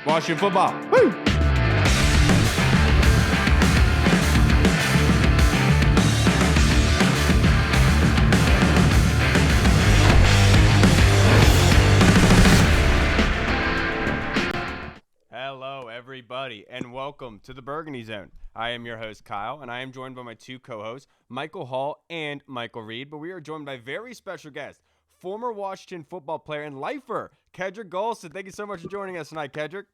Washington football. Woo! Hello, everybody, and welcome to the Burgundy Zone. I am your host, Kyle, and I am joined by my two co-hosts, Michael Hall and Michael Reed, but we are joined by a very special guest, former Washington football player and lifer, Kedric Golston. Thank you so much for joining us tonight, Kedric.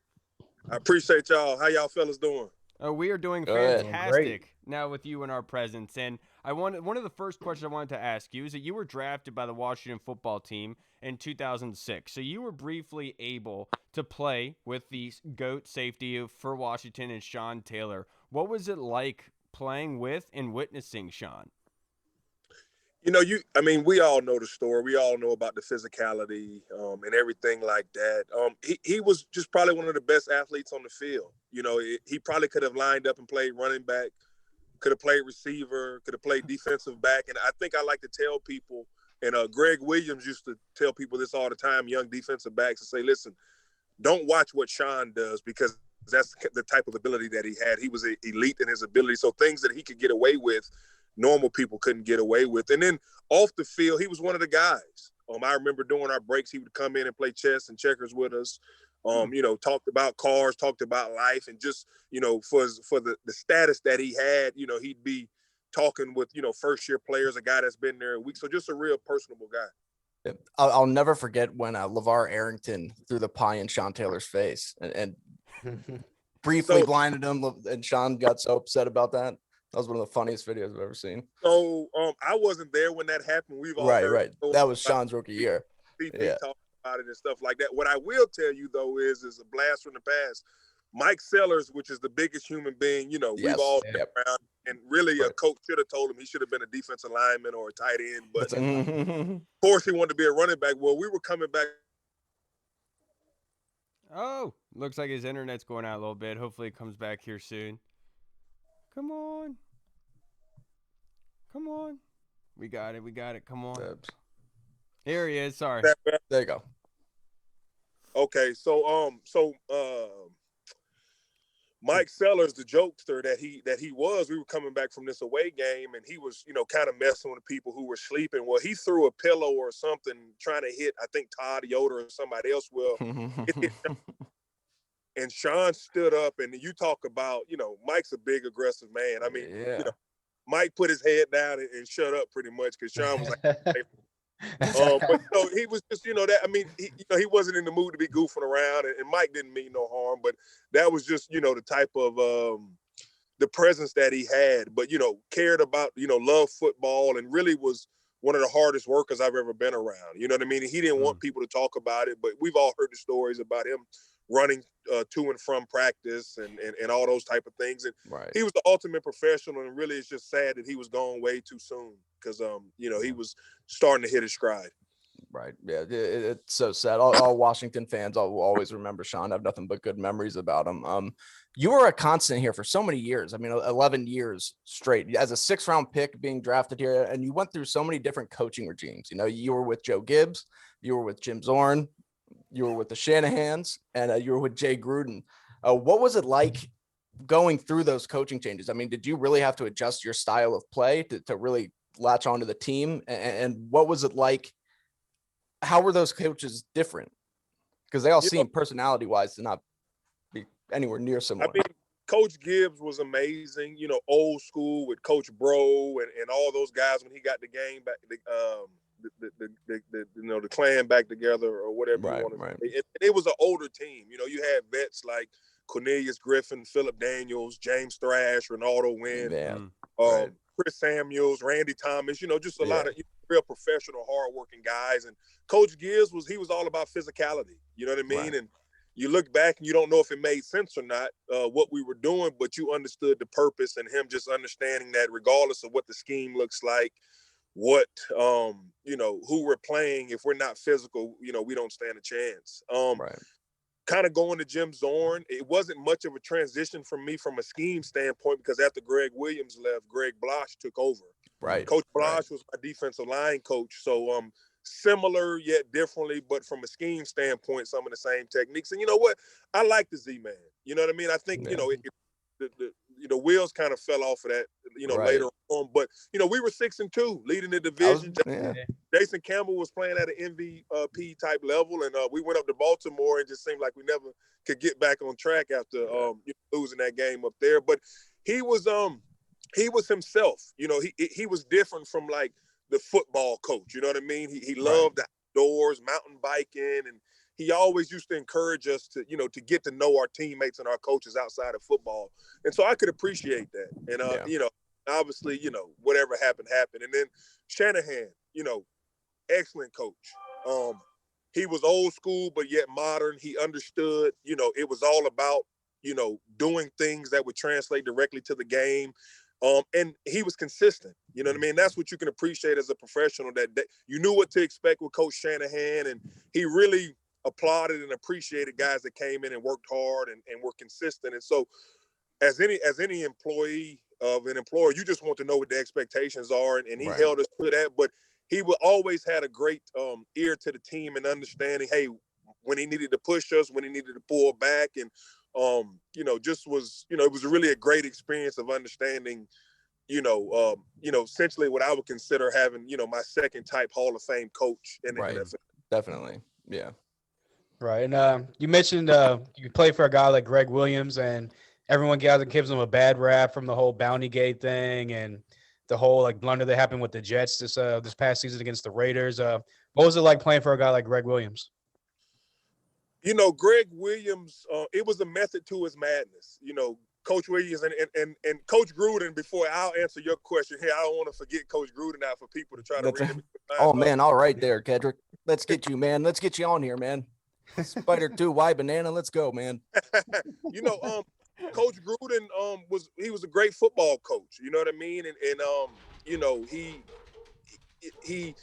I appreciate y'all. How y'all fellas doing? We are doing fantastic now with you in our presence. And one of the first questions I wanted to ask you is that you were drafted by the Washington football team in 2006. So you were briefly able to play with the GOAT safety for Washington and Sean Taylor. What was it like playing with and witnessing Sean? You know, we all know the story. We all know about the physicality and everything like that. He was just probably one of the best athletes on the field. You know, he probably could have lined up and played running back, could have played receiver, could have played defensive back. And I think I like to tell people, and Greg Williams used to tell people this all the time, young defensive backs, to say, listen, don't watch what Sean does because that's the type of ability that he had. He was elite in his ability. So things that he could get away with, normal people couldn't get away with. And then off the field, he was one of the guys. I remember during our breaks, he would come in and play chess and checkers with us. You know, talked about cars, talked about life, and just, you know, for the status that he had, you know, he'd be talking with, you know, first-year players, a guy that's been there a week. So just a real personable guy. I'll never forget when LeVar Arrington threw the pie in Sean Taylor's face and briefly blinded him, and Sean got so upset about that. That was one of the funniest videos I've ever seen. So I wasn't there when that happened. We've all heard that was Sean's rookie year. CP talking about it and stuff like that. What I will tell you though is a blast from the past. Mike Sellers, which is the biggest human being, you know, we've all been around, and really a coach should have told him he should have been a defensive lineman or a tight end, but of course he wanted to be a running back. Well, we were coming back. Oh, looks like his internet's going out a little bit. Hopefully it comes back here soon. Come on. We got it. Come on. Here he is. Sorry. There you go. Okay, so Mike Sellers, the jokester that he was, we were coming back from this away game, and he was, you know, kind of messing with people who were sleeping. Well, he threw a pillow or something trying to hit, I think, Todd Yoder or somebody else. Well, and Sean stood up, and you talk about, you know, Mike's a big, aggressive man. I mean, you know, Mike put his head down and shut up pretty much because Sean was like, but so he was just, you know, that, I mean, he wasn't in the mood to be goofing around, and Mike didn't mean no harm, but that was just, you know, the type of the presence that he had, but, you know, cared about, you know, loved football, and really was one of the hardest workers I've ever been around. You know what I mean? He didn't want people to talk about it, but we've all heard the stories about him running to and from practice and all those type of things. And he was the ultimate professional, and really it's just sad that he was gone way too soon because, you know, he was starting to hit his stride. Right. Yeah. It's so sad. All Washington fans will always remember Sean. I have nothing but good memories about him. You were a constant here for so many years. I mean, 11 years straight as a 6th round pick being drafted here. And you went through so many different coaching regimes. You know, you were with Joe Gibbs, you were with Jim Zorn, you were with the Shanahans, and you were with Jay Gruden. What was it like going through those coaching changes? I mean, did you really have to adjust your style of play to really latch onto the team? And what was it like? How were those coaches different? Because they all seem personality-wise to not be anywhere near similar. I mean, Coach Gibbs was amazing, you know, old school with Coach Bro and all those guys when he got the game back, the clan back together or whatever you want to say. It was an older team. You know, you had vets like Cornelius Griffin, Philip Daniels, James Thrash, Ronaldo Wynn, Chris Samuels, Randy Thomas, you know, just a lot of real professional, hardworking guys. And Coach Gibbs was all about physicality. You know what I mean? Right. And you look back and you don't know if it made sense or not, what we were doing, but you understood the purpose, and him just understanding that regardless of what the scheme looks like, what, you know, who we're playing, if we're not physical, you know, we don't stand a chance. Kind of going to Jim Zorn, it wasn't much of a transition for me from a scheme standpoint because after Greg Williams left, Greg Blosh took over. Right. Coach Blosh was my defensive line coach. So similar yet differently, but from a scheme standpoint, some of the same techniques. And you know what? I like the Z-Man. You know what I mean? I think, the wheels kind of fell off of that, later on. But, we were 6-2 leading the division. Jason Campbell was playing at an MVP type level, and we went up to Baltimore and just seemed like we never could get back on track after losing that game up there. But he was himself. He was different from like the football coach. You know what I mean? He loved the outdoors, mountain biking, and he always used to encourage us to get to know our teammates and our coaches outside of football. And so I could appreciate that. And obviously, whatever happened. And then Shanahan, excellent coach. He was old school, but yet modern. He understood, it was all about, doing things that would translate directly to the game. And he was consistent. You know what I mean? That's what you can appreciate as a professional, that you knew what to expect with Coach Shanahan, and he really applauded and appreciated guys that came in and worked hard and were consistent. And so as any employee of an employer, you just want to know what the expectations are, and he held us to that. But he would always had a great ear to the team and understanding, hey, when he needed to push us, when he needed to pull back, and just was, it was really a great experience of understanding, essentially what I would consider having, my second type Hall of Fame coach in the NFL. Definitely. Yeah. Right. And you mentioned you played for a guy like Greg Williams, and everyone gives him a bad rap from the whole Bounty Gate thing and the whole like blunder that happened with the Jets this past season against the Raiders. What was it like playing for a guy like Greg Williams? Greg Williams, it was a method to his madness. Coach Williams and Coach Gruden, before I'll answer your question here, I don't want to forget Coach Gruden out for people to try to read it. Oh, man, all right there, Kedric. Let's get you, man. Let's get you on here, man. Spider 2, Y banana, let's go, man. Coach Gruden he was a great football coach, you know what I mean? And he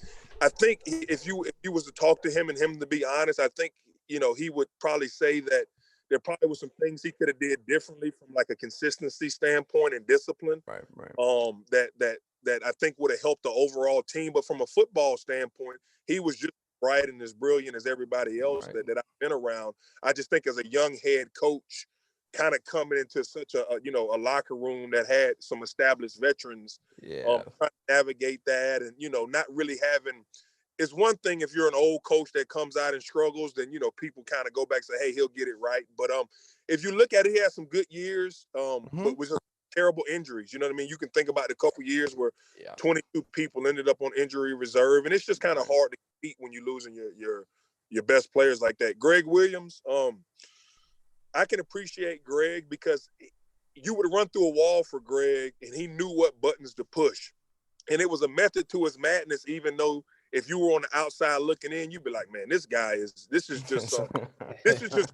I think if you was to talk to him and him to be honest, I think he would probably say that there probably was some things he could have did differently from like a consistency standpoint and discipline. Right. That I think would have helped the overall team. But from a football standpoint, he was just bright and as brilliant as everybody else that I've been around. I just think as a young head coach, kind of coming into such a locker room that had some established veterans, trying to navigate that, and not really having. It's one thing if you're an old coach that comes out and struggles, then people kind of go back and say, hey, he'll get it right. But if you look at it, he had some good years, but with terrible injuries. You know what I mean? You can think about the couple years where 22 people ended up on injury reserve, and it's just kind of hard to compete when you're losing your best players like that. Greg Williams, I can appreciate Greg because you would run through a wall for Greg, and he knew what buttons to push. And it was a method to his madness, even though if you were on the outside looking in, you'd be like, man, this is just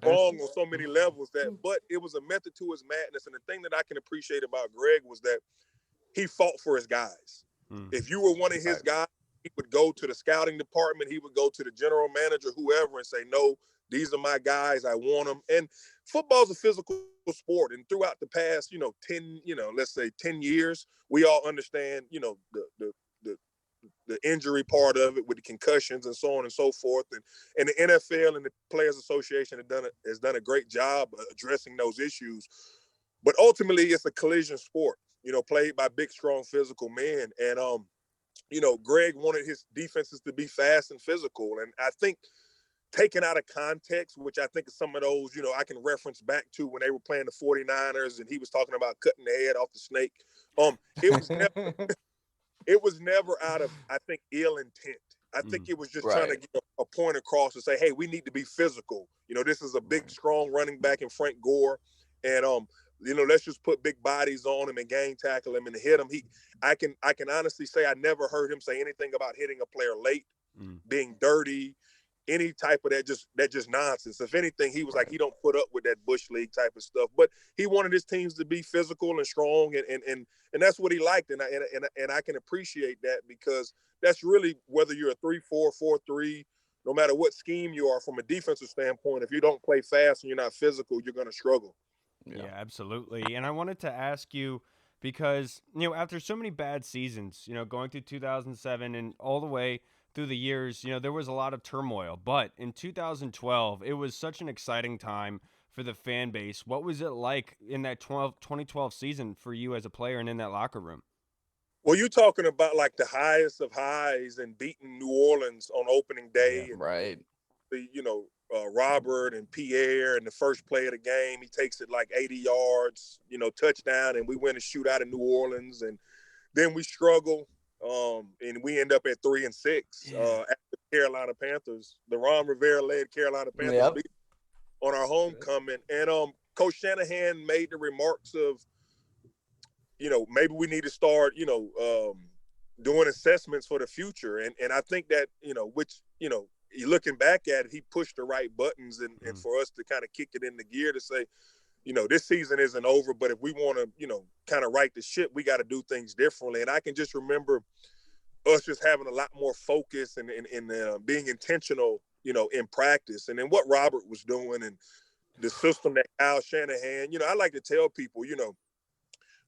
wrong on so many levels. But it was a method to his madness. And the thing that I can appreciate about Greg was that he fought for his guys. If you were one of his guys, he would go to the scouting department. He would go to the general manager, whoever, and say, no, these are my guys. I want them. And football's a physical sport. And throughout the past, 10 years, we all understand, the injury part of it with the concussions and so on and so forth. And the NFL and the Players Association has done a great job addressing those issues. But ultimately, it's a collision sport, played by big, strong, physical men. And, Greg wanted his defenses to be fast and physical. And I think taken out of context, which I think is some of those, I can reference back to when they were playing the 49ers and he was talking about cutting the head off the snake. It was never out of, I think, ill intent. I think it was just trying to get a point across and say, hey, we need to be physical. This is a big, strong running back in Frank Gore. And, let's just put big bodies on him and gang tackle him and hit him. I can honestly say I never heard him say anything about hitting a player late, being dirty, any type of that just nonsense. If anything, he was like, he don't put up with that Bush League type of stuff. But he wanted his teams to be physical and strong, and that's what he liked. And I can appreciate that because that's really whether you're a 3-4, 4-3, no matter what scheme you are from a defensive standpoint. If you don't play fast and you're not physical, you're going to struggle. Yeah, absolutely. And I wanted to ask you because after so many bad seasons, going through 2007 and all the way through the years, there was a lot of turmoil, but in 2012, it was such an exciting time for the fan base. What was it like in that 2012 season for you as a player and in that locker room? Well, you're talking about like the highest of highs and beating New Orleans on opening day. Yeah, right. Robert and Pierre in the first play of the game, he takes it like 80 yards, touchdown, and we win a shootout in New Orleans. And then we struggle, and we end up at 3-6 after the Carolina Panthers. The Ron Rivera-led Carolina Panthers beat on our homecoming. And Coach Shanahan made the remarks of, maybe we need to start, doing assessments for the future. And I think that, looking back at it, he pushed the right buttons and for us to kind of kick it into gear to say, this season isn't over, but if we want to, kind of right the ship, we got to do things differently. And I can just remember us just having a lot more focus and being intentional, in practice. And then what Robert was doing and the system that Kyle Shanahan, I like to tell people,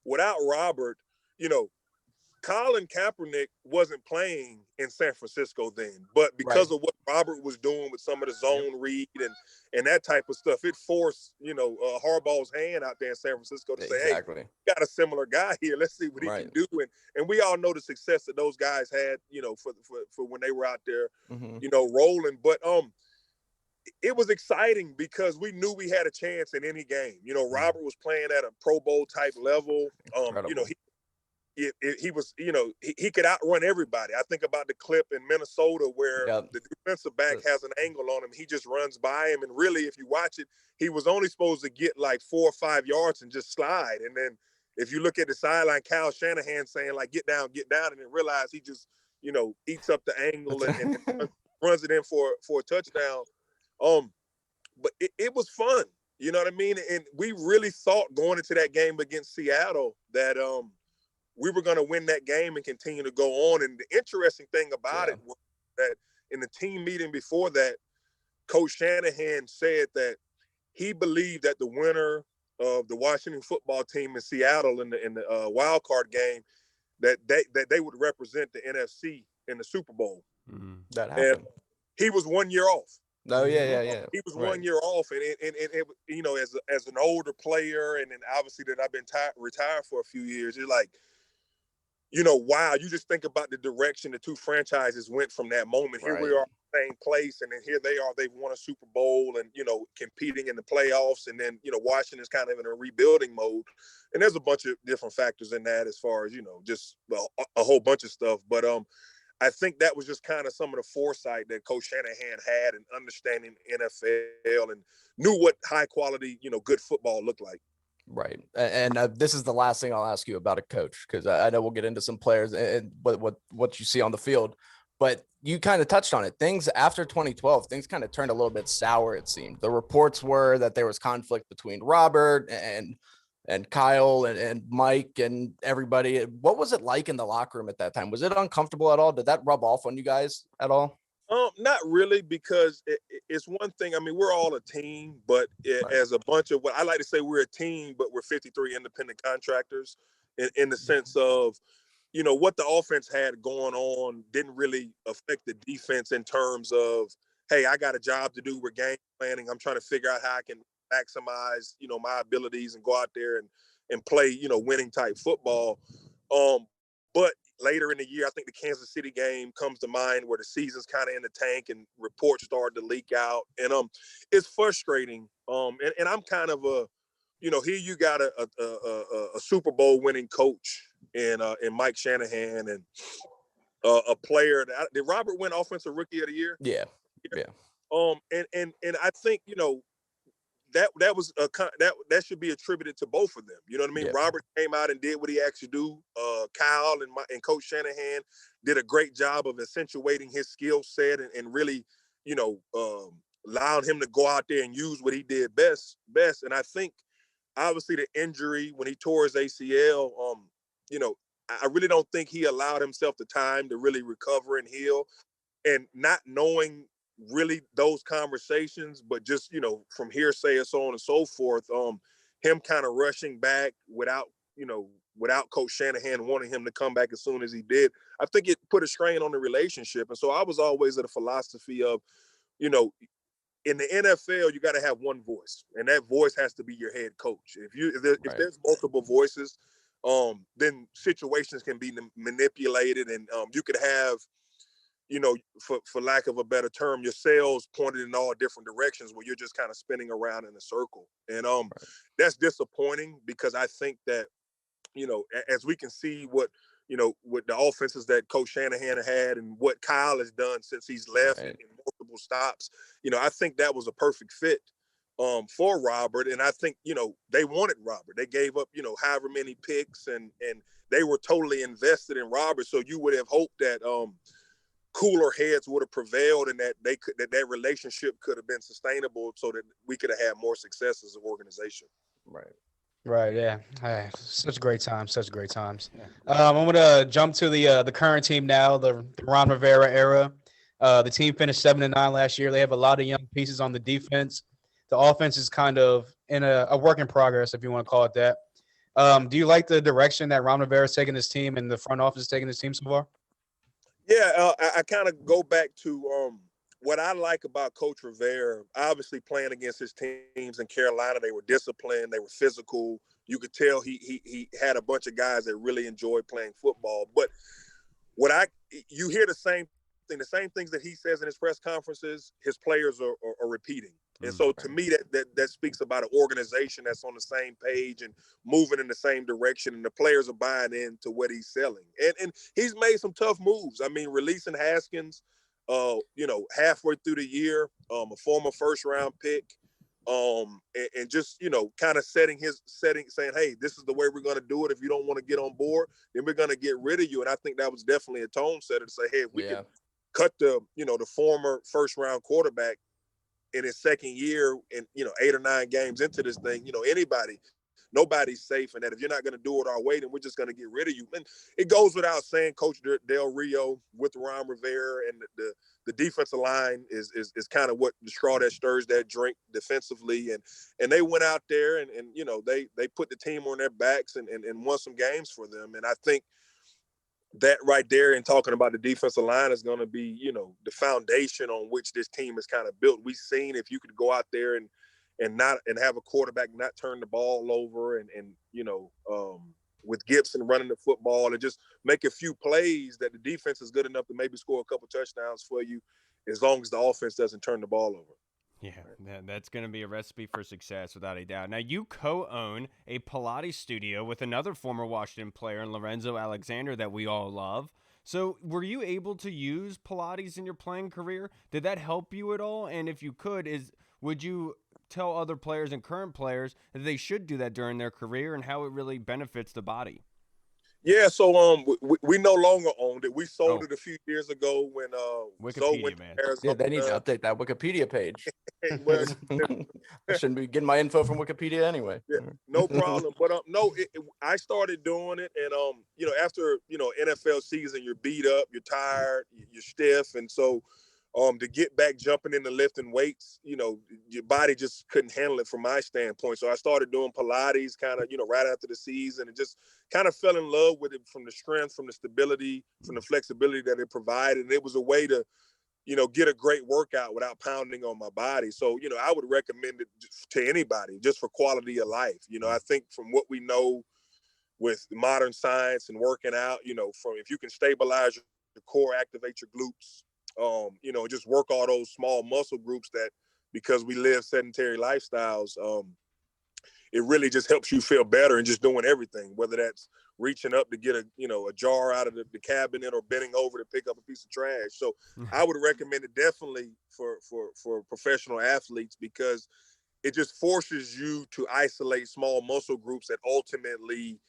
without Robert, Colin Kaepernick wasn't playing in San Francisco then, but because of what Robert was doing with some of the zone read and that type of stuff, it forced, Harbaugh's hand out there in San Francisco to say, hey, we got a similar guy here. Let's see what he can do. And we all know the success that those guys had, for when they were out there, rolling. But it was exciting because we knew we had a chance in any game. Robert was playing at a Pro Bowl type level. He was, he could outrun everybody. I think about the clip in Minnesota where the defensive back has an angle on him. He just runs by him. And really, if you watch it, he was only supposed to get like 4 or 5 yards and just slide. And then if you look at the sideline, Kyle Shanahan saying like, get down, and then realize he just, eats up the angle and runs it in for a touchdown. But it was fun. You know what I mean? And we really thought going into that game against Seattle that, we were going to win that game and continue to go on. And the interesting thing about it was that in the team meeting before that, Coach Shanahan said that he believed that the winner of the Washington football team in Seattle in the wild card game, that they would represent the NFC in the Super Bowl. That happened. And he was 1 year off. Oh, yeah. He was 1 year off, and it, as an older player, and then obviously that I've been retired for a few years, it's like, wow, you just think about the direction the two franchises went from that moment. Here we are in the same place, and then here they are, they've won a Super Bowl and, competing in the playoffs. And then, Washington's kind of in a rebuilding mode. And there's a bunch of different factors in that as far as, just a whole bunch of stuff. But I think that was just kind of some of the foresight that Coach Shanahan had in understanding NFL and knew what high quality, good football looked like. Right. And this is the last thing I'll ask you about a coach, because I know we'll get into some players and what you see on the field, but you kind of touched on it. Things after 2012, things kind of turned a little bit sour, it seemed. The reports were that there was conflict between Robert and Kyle and Mike and everybody. What was it like in the locker room at that time? Was it uncomfortable at all? Did that rub off on you guys at all? Not really, because it's one thing. I mean, we're all a team, but as a bunch of, what I like to say, we're a team, but we're 53 independent contractors in the sense of, what the offense had going on didn't really affect the defense in terms of, hey, I got a job to do. We're game planning. I'm trying to figure out how I can maximize, my abilities and go out there and play, winning type football. But later in the year, I think the Kansas City game comes to mind where the season's kind of in the tank and reports start to leak out. And it's frustrating. And I'm kind of here you got a Super Bowl winning coach in Mike Shanahan and a player that did Robert win Offensive Rookie of the Year? Yeah. And I think, that was that should be attributed to both of them. You know what I mean? Yeah. Robert came out and did what he actually do. Kyle and Coach Shanahan did a great job of accentuating his skill set and really, allowing him to go out there and use what he did best. And I think obviously the injury when he tore his ACL, I really don't think he allowed himself the time to really recover and heal, and not knowing really those conversations, but just, from hearsay and so on and so forth, him kind of rushing back without, without Coach Shanahan wanting him to come back as soon as he did, I think it put a strain on the relationship. And so I was always of the philosophy of, in the NFL, you got to have one voice, and that voice has to be your head coach. If there's multiple voices, then situations can be manipulated, and you could have, for lack of a better term, your sails pointed in all different directions where you're just kind of spinning around in a circle. And that's disappointing, because I think that, as we can see what the offenses that Coach Shanahan had and what Kyle has done since he's left in multiple stops, I think that was a perfect fit for Robert. And I think, they wanted Robert. They gave up, however many picks, and they were totally invested in Robert. So you would have hoped that cooler heads would have prevailed, and that that relationship could have been sustainable, so that we could have had more success as an organization. Right. Yeah. Such great times. Such great times. I'm going to jump to the current team now, the Ron Rivera era. The team finished 7-9 last year. They have a lot of young pieces on the defense. The offense is kind of in a work in progress, if you want to call it that. Do you like the direction that Ron Rivera is taking this team and the front office is taking this team so far? Yeah, I kind of go back to what I like about Coach Rivera. Obviously, playing against his teams in Carolina, they were disciplined, they were physical. You could tell he had a bunch of guys that really enjoyed playing football. But you hear the same things that he says in his press conferences, his players are repeating. And so to me, that speaks about an organization that's on the same page and moving in the same direction, and the players are buying into what he's selling. And he's made some tough moves. I mean, releasing Haskins, halfway through the year, a former first-round pick, and just, kind of saying, hey, this is the way we're going to do it. If you don't want to get on board, then we're going to get rid of you. And I think that was definitely a tone setter to say, hey, if we can cut the former first-round quarterback in his second year and 8 or 9 games into this thing, nobody's safe, and that if you're not going to do it our way, then we're just going to get rid of you. And it goes without saying, Coach Del Rio with Ron Rivera and the defensive line is kind of what the straw that stirs that drink defensively, and they went out there and they put the team on their backs and won some games for them. And I think that right there, and talking about the defensive line, is going to be, the foundation on which this team is kind of built. We've seen if you could go out there and have a quarterback not turn the ball over, and with Gibson running the football and just make a few plays, that the defense is good enough to maybe score a couple touchdowns for you, as long as the offense doesn't turn the ball over. Yeah, that's going to be a recipe for success without a doubt. Now, you co-own a Pilates studio with another former Washington player, Lorenzo Alexander, that we all love. So were you able to use Pilates in your playing career? Did that help you at all? And if you could, would you tell other players and current players that they should do that during their career, and how it really benefits the body? Yeah, so we no longer owned it. We sold it a few years ago when Wikipedia, went man. Yeah, they need to update that Wikipedia page. I shouldn't be getting my info from Wikipedia anyway. Yeah, no problem. But I started doing it, and after NFL season, you're beat up, you're tired, you're stiff, and so to get back jumping into lifting weights, your body just couldn't handle it from my standpoint. So I started doing Pilates kind of, right after the season, and just kind of fell in love with it, from the strength, from the stability, from the flexibility that it provided. And it was a way to, get a great workout without pounding on my body. So, I would recommend it to anybody just for quality of life. I think from what we know with modern science and working out, from if you can stabilize your core, activate your glutes, just work all those small muscle groups that, because we live sedentary lifestyles, it really just helps you feel better and just doing everything, whether that's reaching up to get a jar out of the cabinet or bending over to pick up a piece of trash. So I would recommend it definitely for professional athletes, because it just forces you to isolate small muscle groups that ultimately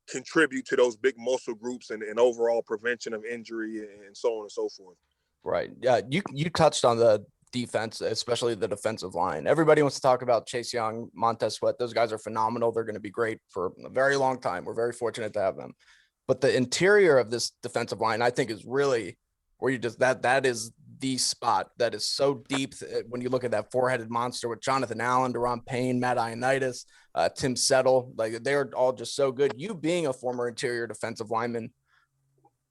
contribute to those big muscle groups and overall prevention of injury and so on and so forth. Right. Yeah. You touched on the defense, especially the defensive line. Everybody wants to talk about Chase Young, Montez Sweat. Those guys are phenomenal. They're going to be great for a very long time. We're very fortunate to have them. But the interior of this defensive line, I think, is really where you just that is the spot that is so deep when you look at that four-headed monster with Jonathan Allen, Deron Payne, Matt Ioannidis, Tim Settle. Like, they're all just so good. You being a former interior defensive lineman,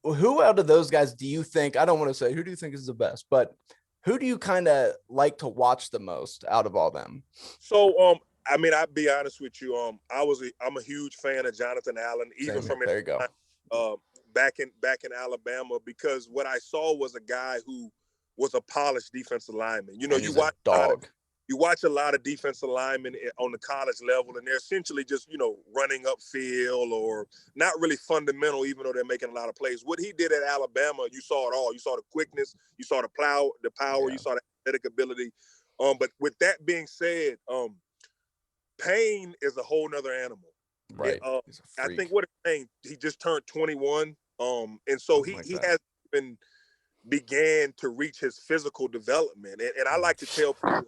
who out of those guys do you think, I don't want to say who do you think is the best, but who do you kind of like to watch the most out of all them? So, I mean, I'll be honest with you. I'm a huge fan of Jonathan Allen, even from there you go. Back in Alabama, because what I saw was a guy who was a polished defensive lineman. You know, you watch a lot of defensive linemen on the college level, and they're essentially just, you know, running upfield or not really fundamental, even though they're making a lot of plays. What he did at Alabama, you saw it all. You saw the quickness, you saw the power, you saw the athletic ability. But with that being said, Payne is a whole nother animal. Right. I think what Payne, he just turned 21. And so he has been began to reach his physical development. And I like to tell people,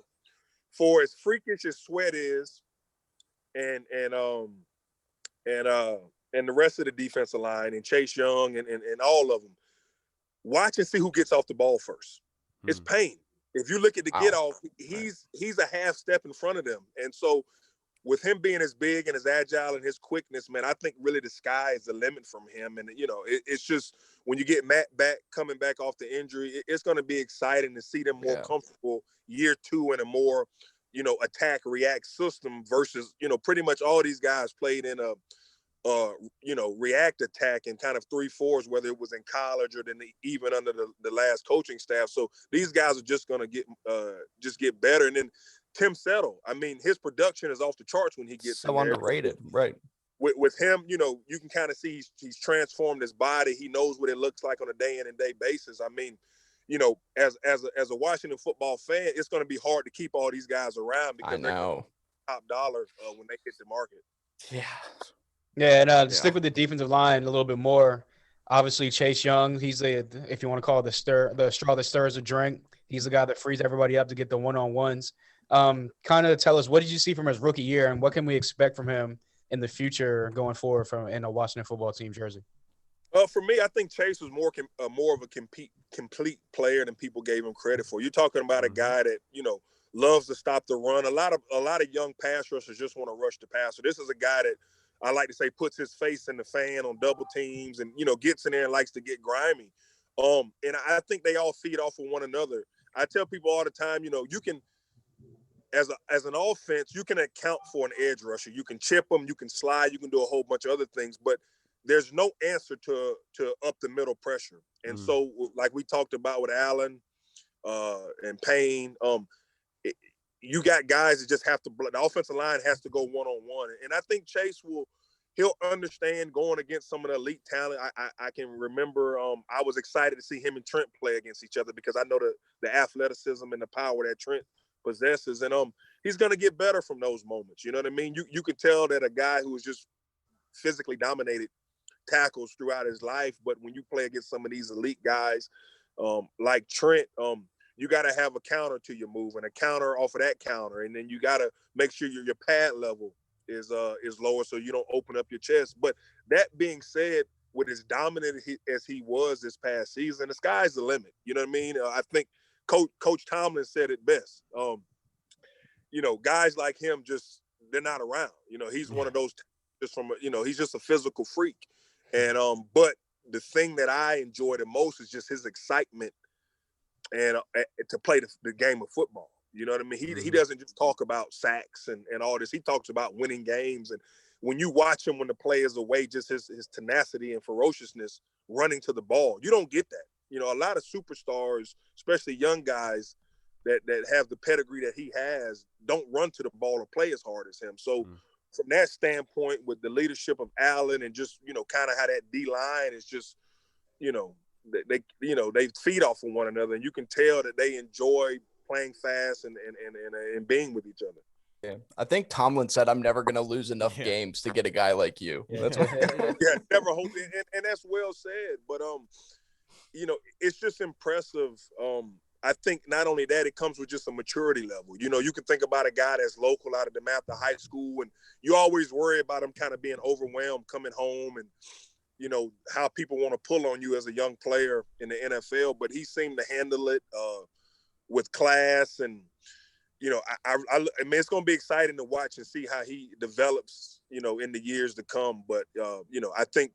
for as freakish as Sweat is, and the rest of the defensive line, and Chase Young and all of them, watch and see who gets off the ball first. It's Payne. If you look at the get off, he's a half step in front of them. And so with him being as big and as agile and his quickness, man, I think really the sky is the limit from him. And, you know, it's just when you get Matt coming back off the injury, it's going to be exciting to see them more comfortable year two in a more, you know, attack react system versus, you know, pretty much all these guys played in a, you know, react attack and kind of 3-4s, whether it was in college or then even under the last coaching staff. So these guys are just going to get better. And then Tim Settle, I mean, his production is off the charts when he gets so underrated, right? With him, you know, you can kind of see he's transformed his body. He knows what it looks like on a day in and day basis. I mean, you know, as a Washington football fan, it's going to be hard to keep all these guys around because they're top dollar when they hit the market. Yeah, and to stick with the defensive line a little bit more, obviously Chase Young, he's if you want to call it the straw that stirs the drink. He's the guy that frees everybody up to get the one-on-ones. Kind of tell us, what did you see from his rookie year, and what can we expect from him in the future going forward in a Washington football team jersey? For me, I think Chase was more of a complete player than people gave him credit for. You're talking about a guy that, you know, loves to stop the run. A lot of young pass rushers just want to rush the passer. This is a guy that I like to say puts his face in the fan on double teams and, you know, gets in there and likes to get grimy. And I think they all feed off of one another. I tell people all the time, you know, you can, as an offense, you can account for an edge rusher. You can chip them, you can slide, you can do a whole bunch of other things, but there's no answer to up the middle pressure. And so, like we talked about with Allen and Payne, you got guys that just have to, the offensive line has to go one-on-one. And I think Chase he'll understand going against some of the elite talent. I can remember I was excited to see him and Trent play against each other because I know the athleticism and the power that Trent possesses. And he's going to get better from those moments. You know what I mean? You could tell that a guy who was just physically dominated tackles throughout his life, but when you play against some of these elite guys like Trent, you got to have a counter to your move and a counter off of that counter, and then you got to make sure your pad level is lower so you don't open up your chest. But that being said, with as dominant as he was this past season, the sky's the limit. You know what I mean? I think Coach Tomlin said it best. You know, guys like him they're not around. You know, he's one of those he's just a physical freak. And but the thing that I enjoy the most is just his excitement and to play the game of football. You know what I mean? He doesn't just talk about sacks and all this. He talks about winning games. And when you watch him when the play is away, just his tenacity and ferociousness running to the ball, you don't get that. You know, a lot of superstars, especially young guys that have the pedigree that he has, don't run to the ball or play as hard as him. So from that standpoint, with the leadership of Allen and just, you know, kind of how that D-line is just, you know, they feed off of one another, and you can tell that they enjoy playing fast and being with each other. Yeah, I think Tomlin said, "I'm never going to lose enough games to get a guy like you." That's what. Never hope, and that's well said. But you know, it's just impressive. I think not only that, it comes with just a maturity level. You know, you can think about a guy that's local out of DeMatha High School, and you always worry about him kind of being overwhelmed coming home and how people want to pull on you as a young player in the NFL, but he seemed to handle it with class. And, I mean, it's going to be exciting to watch and see how he develops, in the years to come. But, I think,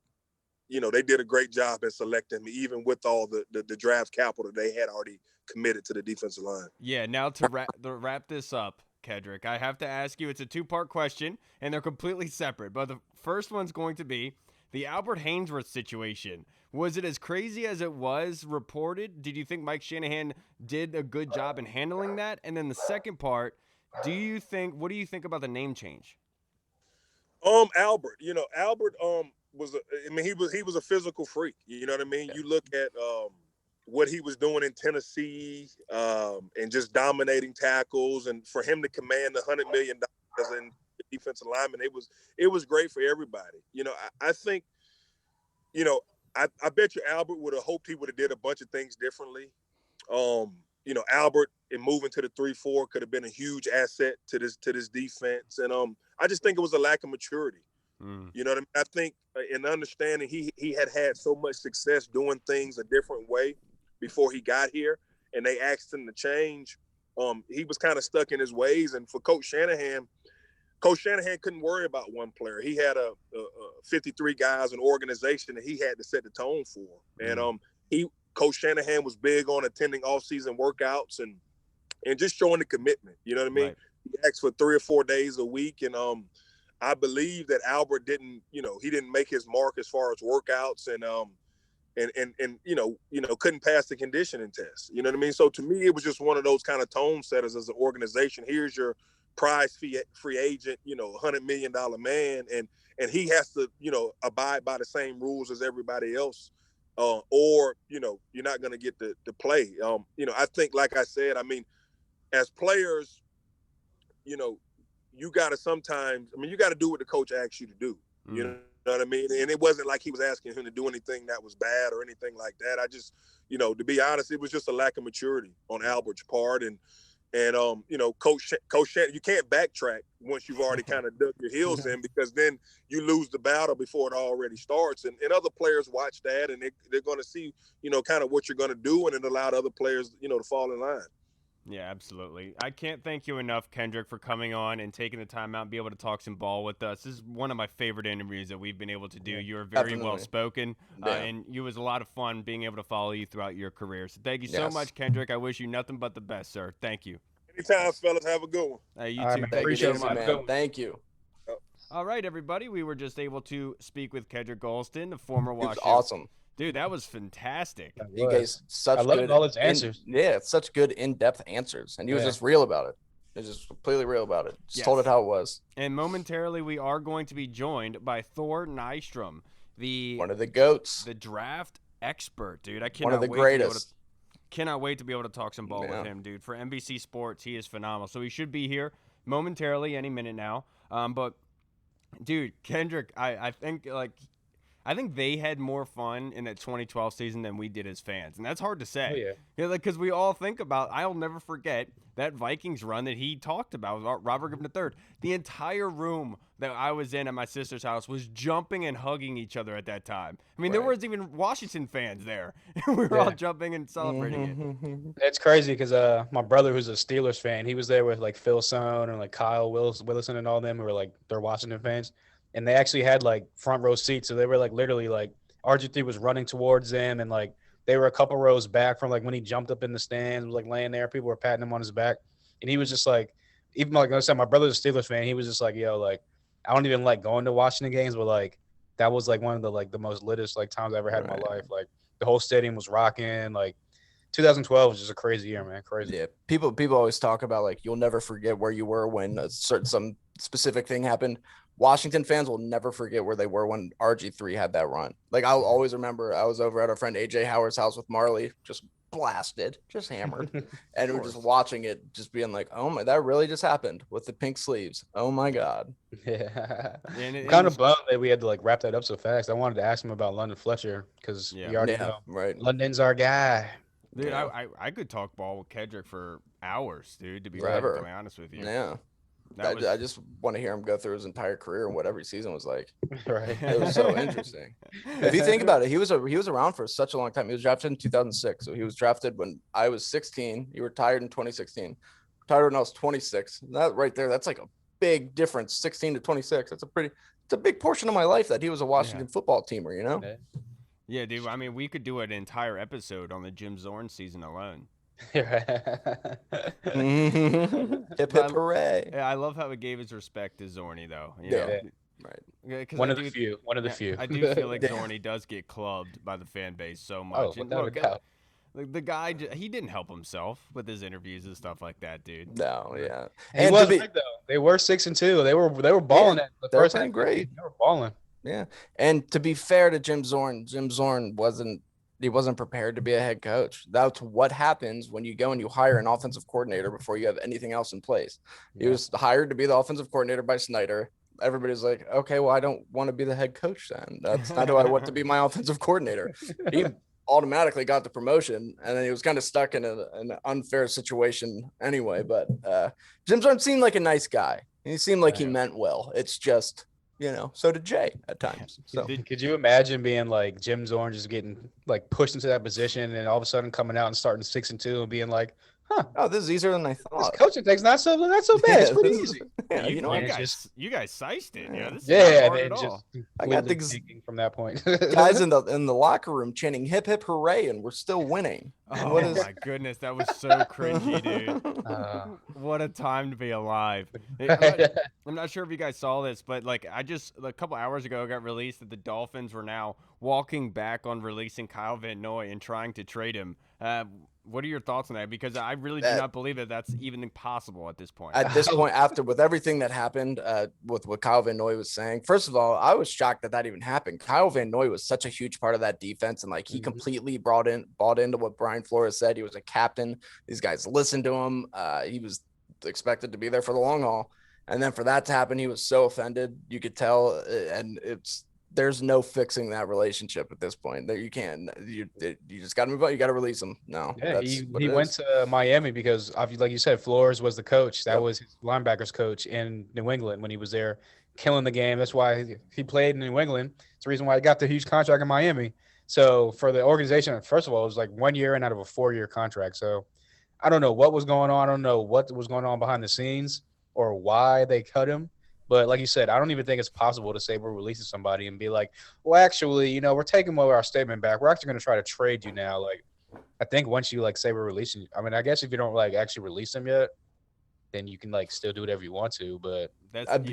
they did a great job in selecting me, even with all the draft capital they had already committed to the defensive line. Yeah, now to wrap this up, Kedric, I have to ask you, it's a two-part question, and they're completely separate. But the first one's going to be the Albert Haynesworth situation. Was it as crazy as it was reported? Did you think Mike Shanahan did a good job in handling that? And then the second part, what do you think about the name change? Albert, Albert he was a physical freak. You know what I mean? Yeah. You look at what he was doing in Tennessee and just dominating tackles, and for him to command $100 million in defensive lineman, it was great for everybody. I think, I bet you Albert would have hoped he would have did a bunch of things differently. Albert in moving to the 3-4 could have been a huge asset to this defense. And I just think it was a lack of maturity. You know what I mean? I think in understanding he had so much success doing things a different way before he got here, and they asked him to change. He was kind of stuck in his ways. And for Coach Shanahan couldn't worry about one player. He had a 53 guys, an organization that he had to set the tone for. And Coach Shanahan was big on attending off-season workouts and just showing the commitment. You know what I mean? Right. He asked for 3 or 4 days a week, and I believe that Albert didn't make his mark as far as workouts and couldn't pass the conditioning test. You know what I mean? So to me, it was just one of those kind of tone setters as an organization. Here's your prize free agent, $100 million man, and he has to, abide by the same rules as everybody else, or you're not going to get to play. I think, like I said, I mean, as players, you got to sometimes, you got to do what the coach asks you to do. You know what I mean? And it wasn't like he was asking him to do anything that was bad or anything like that. I just, to be honest, it was just a lack of maturity on Albert's part. And Coach Shannon, you can't backtrack once you've already kind of dug your heels in, because then you lose the battle before it already starts. And other players watch that, and they're going to see, kind of what you're going to do, and it allowed other players, to fall in line. Yeah, absolutely. I can't thank you enough, Kedric, for coming on and taking the time out and be able to talk some ball with us. This is one of my favorite interviews that we've been able to do. You're very well spoken, and it was a lot of fun being able to follow you throughout your career. So thank you so much, Kedric. I wish you nothing but the best, sir. Thank you. Anytime, fellas. Have a good one. Hey, you all too. Right, thank you so much, man. Thank you. All right, everybody. We were just able to speak with Kedric Golston, the former Washington. Awesome. Dude, that was fantastic. You guys, I loved all his answers. Such good in-depth answers, and he was just real about it. He was just completely real about it. Just told it how it was. And momentarily, we are going to be joined by Thor Nystrom, one of the GOATs, the draft expert, dude. I cannot one of the greatest. Cannot wait to be able to talk some ball with him, dude. For NBC Sports, he is phenomenal. So he should be here momentarily, any minute now. But dude, Kedric, I think they had more fun in that 2012 season than we did as fans, and that's hard to say. Because we all think about. I'll never forget that Vikings run that he talked about with Robert Griffin III. The entire room that I was in at my sister's house was jumping and hugging each other at that time. I mean, there was even Washington fans there. We were all jumping and celebrating it. It's crazy because my brother, who's a Steelers fan, he was there with like Phil Sohn and like Kyle Willison and all them who were like they're Washington fans. And they actually had like front row seats. So they were like literally like RG3 was running towards them. And like they were a couple rows back from like when he jumped up in the stands, was like laying there. People were patting him on his back. And he was just like, even like I said, my brother's a Steelers fan. He was just like, yo, like, I don't even like going to Washington games, but like that was like one of the most litest like times I ever had in my life. Like the whole stadium was rocking. Like 2012 was just a crazy year, man. Crazy. Yeah. People always talk about like, you'll never forget where you were when some specific thing happened. Washington fans will never forget where they were when RG3 had that run. Like I'll always remember I was over at our friend AJ Howard's house with Marley, just blasted, just hammered. And we're just watching it, just being like, oh my, that really just happened with the pink sleeves. Oh my God. Yeah. I'm kind of bummed that we had to like wrap that up so fast. I wanted to ask him about London Fletcher because we already know. Right. London's our guy. Dude, I could talk ball with Kedric for hours, dude, to be perfectly honest with you. Yeah. I just want to hear him go through his entire career and what every season was like. Right. It was so interesting. If you think about it, he was around for such a long time. He was drafted in 2006, so he was drafted when I was 16. He retired in 2016. Retired when I was 26. That right there, that's like a big difference. 16 to 26. It's a big portion of my life that he was a Washington football teamer. You know. Yeah, dude. I mean, we could do an entire episode on the Jim Zorn season alone. Hip hip hooray! Yeah, I love how he gave his respect to Zorny, though. You Yeah. know? Right. One of the few. I do feel like Zorny does get clubbed by the fan base so much. Without a doubt. The guy, he didn't help himself with his interviews and stuff like that, dude. No, yeah. And he was right, though. They were 6-2. They were balling at the first time. Great. They were balling. Yeah. And to be fair to Jim Zorn wasn't prepared to be a head coach. That's what happens when you go and you hire an offensive coordinator before you have anything else in place. He was hired to be the offensive coordinator by Snyder. Everybody's like, okay, well, I don't want to be the head coach then. That's not who I want to be my offensive coordinator. He automatically got the promotion, and then he was kind of stuck in an unfair situation anyway. But Jim Zorn seemed like a nice guy. He seemed like he meant well. It's just, so did Jay at times. So could you imagine being like Jim Zorn just getting like pushed into that position and all of a sudden coming out and starting 6-2 and being like, oh, this is easier than I thought. This coaching thing's not so bad. It's pretty easy. Yeah, you guys sized it. Yeah, this is not hard at all. I got things from that point. Guys in the locker room chanting "hip hip hooray" and we're still winning. Oh my goodness, that was so cringy, dude. What a time to be alive. I'm not sure if you guys saw this, but like a couple hours ago, it got released that the Dolphins were now walking back on releasing Kyle Van Noy and trying to trade him. What are your thoughts on that? Because I really do not believe that that's even possible at this point. At this point, with everything that happened, with what Kyle Van Noy was saying, first of all, I was shocked that even happened. Kyle Van Noy was such a huge part of that defense, and like he completely bought into what Brian Flores said. He was a captain. These guys listened to him. He was expected to be there for the long haul, and then for that to happen, he was so offended. You could tell, and there's no fixing that relationship at this point. That you can't. You just got to move on. You got to release him. No. Yeah, he went to Miami because, like you said, Flores was the coach. That was his linebackers coach in New England when he was there, killing the game. That's why he played in New England. It's the reason why he got the huge contract in Miami. So for the organization, first of all, it was like 1 year and out of a 4-year contract. So I don't know what was going on. I don't know what was going on behind the scenes or why they cut him. But like you said, I don't even think it's possible to say we're releasing somebody and be like, well, actually, we're taking our statement back. We're actually going to try to trade you now. Like, I think once you like say we're releasing, I mean, I guess if you don't like actually release them yet, then you can like still do whatever you want to. But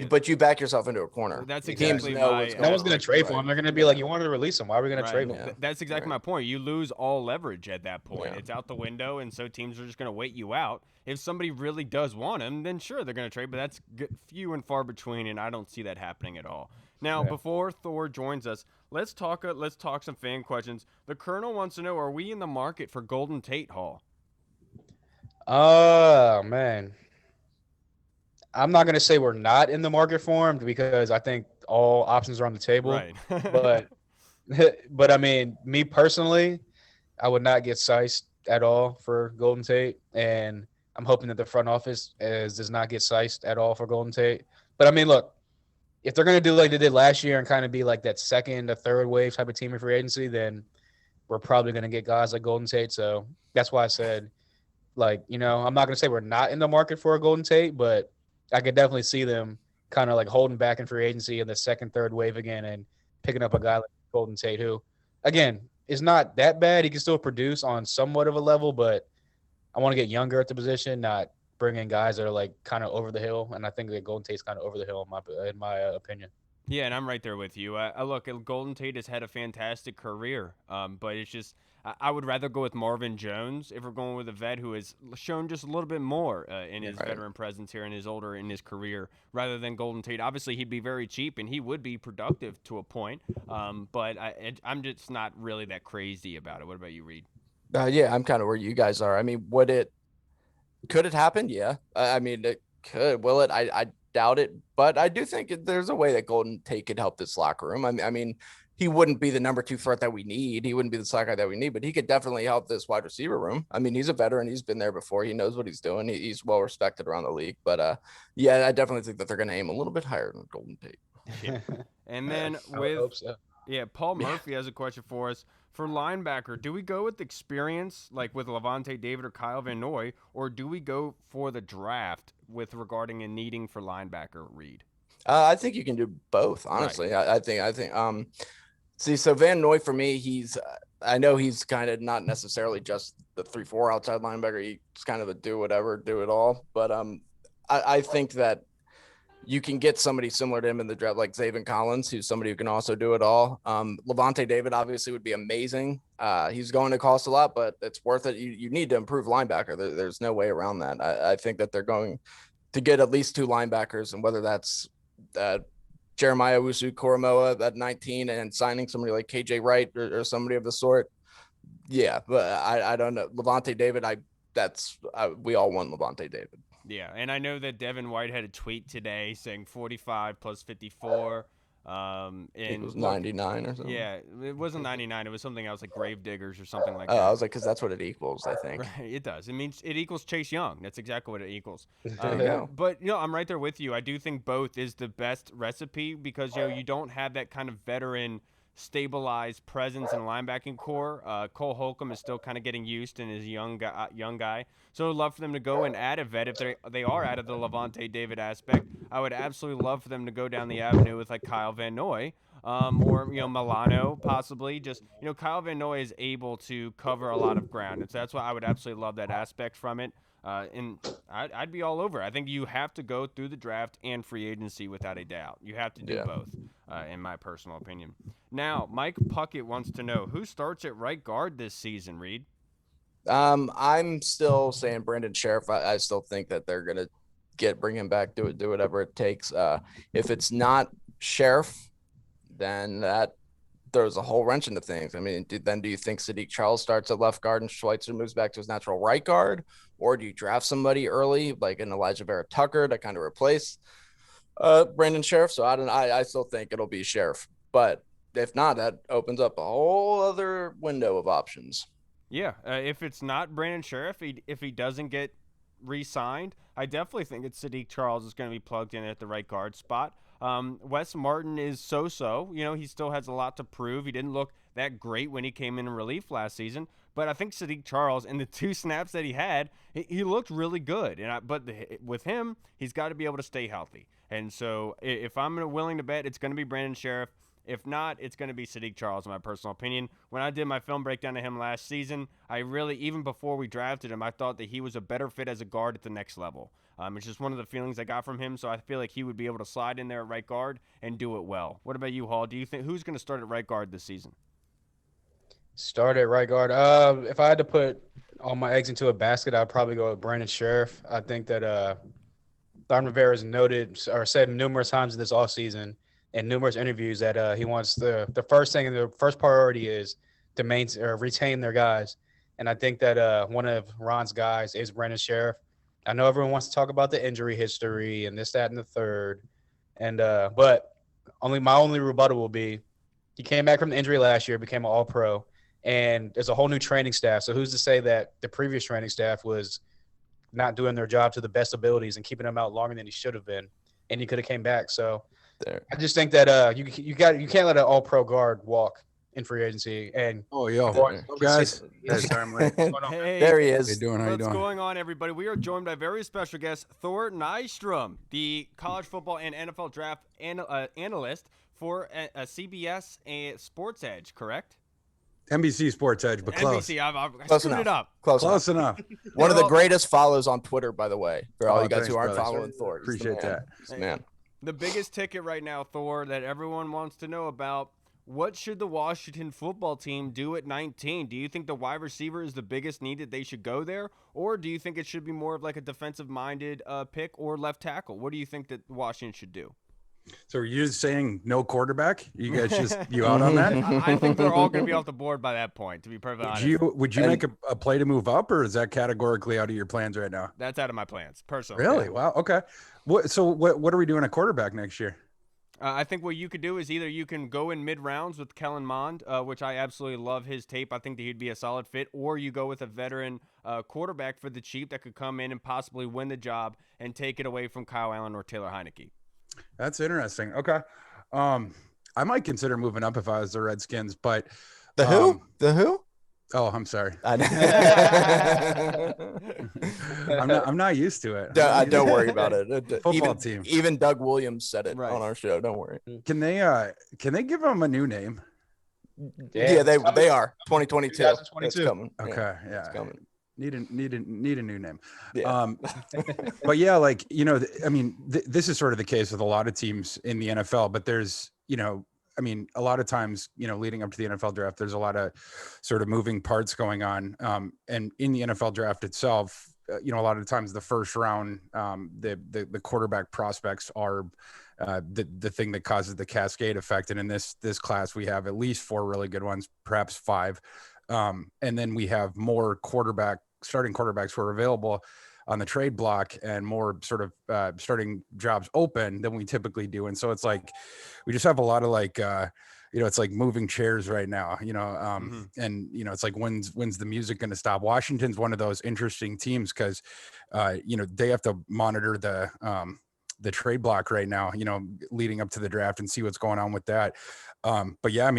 but you back yourself into a corner. That's exactly no one's going to trade for him. They're going to be like, you wanted to release him. Why are we going to trade him? Yeah. That's exactly my point. You lose all leverage at that point. Yeah. It's out the window, and so teams are just going to wait you out. If somebody really does want him, then sure, they're going to trade, but that's few and far between, and I don't see that happening at all. Now, before Thor joins us, let's talk some fan questions. The Colonel wants to know, are we in the market for Golden Tate Hall? Oh, man. I'm not going to say we're not in the market for him because I think all options are on the table. Right. but I mean, me personally, I would not get sized at all for Golden Tate, and I'm hoping that the front office does not get sized at all for Golden Tate. But I mean, look, if they're going to do like they did last year and kind of be like that second or third wave type of team in free agency, then we're probably going to get guys like Golden Tate. So that's why I said, like, I'm not going to say we're not in the market for a Golden Tate, but I could definitely see them kind of like holding back in free agency in the second, third wave again and picking up a guy like Golden Tate, who, again, is not that bad. He can still produce on somewhat of a level, but I want to get younger at the position, not bring in guys that are like kind of over the hill. And I think that Golden Tate's kind of over the hill in my opinion. Yeah, and I'm right there with you. Look, Golden Tate has had a fantastic career, but it's just I would rather go with Marvin Jones if we're going with a vet who has shown just a little bit more in his veteran presence here and is older in his career rather than Golden Tate. Obviously, he'd be very cheap and he would be productive to a point, but I'm just not really that crazy about it. What about you, Reed? Yeah, I'm kind of where you guys are. I mean, could it happen? Yeah. I mean, it could. Will it? I doubt it, but I do think there's a way that Golden Tate could help this locker room. I mean, he wouldn't be the number 2 threat that we need. He wouldn't be the slot guy that we need, but he could definitely help this wide receiver room. I mean, he's a veteran. He's been there before. He knows what he's doing. He's well respected around the league. But yeah, I definitely think that they're going to aim a little bit higher than Golden Tate. Yeah. And then Paul Murphy has a question for us. For linebacker, do we go with experience, like with Lavonte David or Kyle Van Noy, or do we go for the draft with regarding a needing for linebacker, Reed? I think you can do both, honestly. Right. I think. So Van Noy for me, I know he's kind of not necessarily just the 3-4 outside linebacker. He's kind of a do whatever, do it all. But I think that you can get somebody similar to him in the draft, like Zaven Collins, who's somebody who can also do it all. Lavonte David obviously would be amazing. He's going to cost a lot, but it's worth it. You need to improve linebacker. There's no way around that. I think that they're going to get at least 2 linebackers, and whether that's Jeremiah Owusu-Koramoah at 19 and signing somebody like KJ Wright or somebody of the sort. Yeah, but I don't know. Lavonte David, we all want Lavonte David. Yeah, and I know that Devin White had a tweet today saying 45 plus 54. It was 99 or something. Yeah, it wasn't 99. It was something else like Gravediggers or something like that. I was like, because that's what it equals, I think. Right, it does. It means it equals Chase Young. That's exactly what it equals. There you go. But, I'm right there with you. I do think both is the best recipe because, you don't have that kind of veteran stabilized presence in the linebacking core. Cole Holcomb is still kind of getting used and is a young guy. So I'd love for them to go and add a vet if they are out of the Lavonte David aspect. I would absolutely love for them to go down the avenue with like Kyle Van Noy or Milano possibly. Just Kyle Van Noy is able to cover a lot of ground, and so that's why I would absolutely love that aspect from it. And I'd be all over. I think you have to go through the draft and free agency without a doubt. You have to do both, in my personal opinion. Now, Mike Puckett wants to know who starts at right guard this season, Reed? I'm still saying Brandon Sheriff. I still think that they're going to bring him back, do whatever it takes. If it's not Sheriff, then that throws a whole wrench into things. I mean, do you think Sadiq Charles starts at left guard and Schweitzer moves back to his natural right guard? Or do you draft somebody early, like an Elijah Vera Tucker, to kind of replace Brandon Sheriff? So I still think it'll be Sheriff. But if not, that opens up a whole other window of options. Yeah, if it's not Brandon Sheriff, if he doesn't get re-signed, I definitely think it's Sadiq Charles is going to be plugged in at the right guard spot. Wes Martin is so-so. He still has a lot to prove. He didn't look that great when he came in relief last season, but I think Sadiq Charles, in the 2 snaps that he had, he looked really good. But with him, he's got to be able to stay healthy. And so if I'm willing to bet, it's going to be Brandon Sheriff. If not, it's going to be Sadiq Charles, in my personal opinion. When I did my film breakdown of him last season, I really, even before we drafted him, I thought that he was a better fit as a guard at the next level. It's just one of the feelings I got from him, so I feel like he would be able to slide in there at right guard and do it well. What about you, Hall? Do you think who's going to start at right guard this season? Start at right guard. If I had to put all my eggs into a basket, I'd probably go with Brandon Sheriff. I think that Don Rivera has noted or said numerous times this offseason in numerous interviews that he wants the first thing and the first priority is to retain their guys. And I think that one of Ron's guys is Brandon Sheriff. I know everyone wants to talk about the injury history and this, that, and the third. And but my only rebuttal will be he came back from the injury last year, became an All-Pro, and there's a whole new training staff. So who's to say that the previous training staff was not doing their job to the best abilities and keeping him out longer than he should have been, and he could have came back. So I just think that you can't let an All-Pro guard walk in free agency. And guys, hey, there he is. How you doing? What's going on, everybody? We are joined by very special guest Thor Nystrom, the college football and NFL draft analyst for a CBS Sports Edge, correct? NBC Sports Edge, but close. NBC, I screwed it up. Close enough. One of the greatest follows on Twitter, by the way, for all you guys thanks, who aren't brother. following Thor. Appreciate that. Man. The biggest ticket right now, Thor, that everyone wants to know about, what should the Washington football team do at 19? Do you think the wide receiver is the biggest need that they should go there? Or do you think it should be more of like a defensive-minded pick or left tackle? What do you think that Washington should do? So are you saying no quarterback? You guys you out on that? I think they're all going to be off the board by that point, to be perfectly honest. Would you make a play to move up, or is that categorically out of your plans right now? That's out of my plans, personally. Really? Wow. Okay. What are we doing at quarterback next year? I think what you could do is either you can go in mid-rounds with Kellend Mond, which I absolutely love his tape. I think that he'd be a solid fit. Or you go with a veteran quarterback for the Chiefs that could come in and possibly win the job and take it away from Kyle Allen or Taylor Heineke. That's interesting. Okay. I might consider moving up if I was the Redskins, but the who? Oh, I'm sorry. I'm not used to it. Don't worry about it. Football team. Even Doug Williams said it on our show. Don't worry. Can they give them a new name? Yeah, they are 2022. 2022. It's coming. Okay, yeah. It's coming. Need a new name. Yeah. But yeah, like, this is sort of the case with a lot of teams in the NFL, but there's, a lot of times, leading up to the NFL draft, there's a lot of sort of moving parts going on. And in the NFL draft itself, a lot of times the first round, the quarterback prospects are the thing that causes the cascade effect. And in this class, we have at least 4 really good ones, perhaps 5. And then we have more starting quarterbacks who are available on the trade block and more sort of starting jobs open than we typically do. And so it's like, we just have a lot of like, it's like moving chairs right now, and, it's like, when's the music going to stop? Washington's one of those interesting teams because, they have to monitor the trade block right now, leading up to the draft and see what's going on with that. But yeah,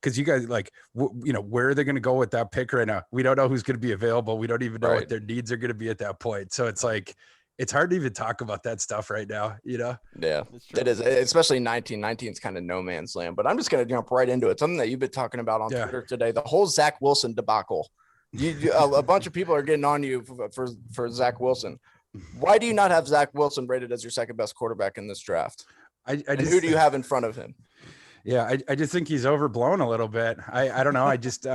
cause you guys where are they going to go with that pick right now? We don't know who's going to be available. We don't even know what their needs are going to be at that point. So it's like, it's hard to even talk about that stuff right now, Yeah, it is. Especially 19 is kind of no man's land, but I'm just going to jump right into it. Something that you've been talking about on Twitter today, the whole Zach Wilson debacle. A bunch of people are getting on you for Zach Wilson. Why do you not have Zach Wilson rated as your second best quarterback in this draft? Who do you have in front of him? Yeah, I just think he's overblown a little bit. I don't know. I just,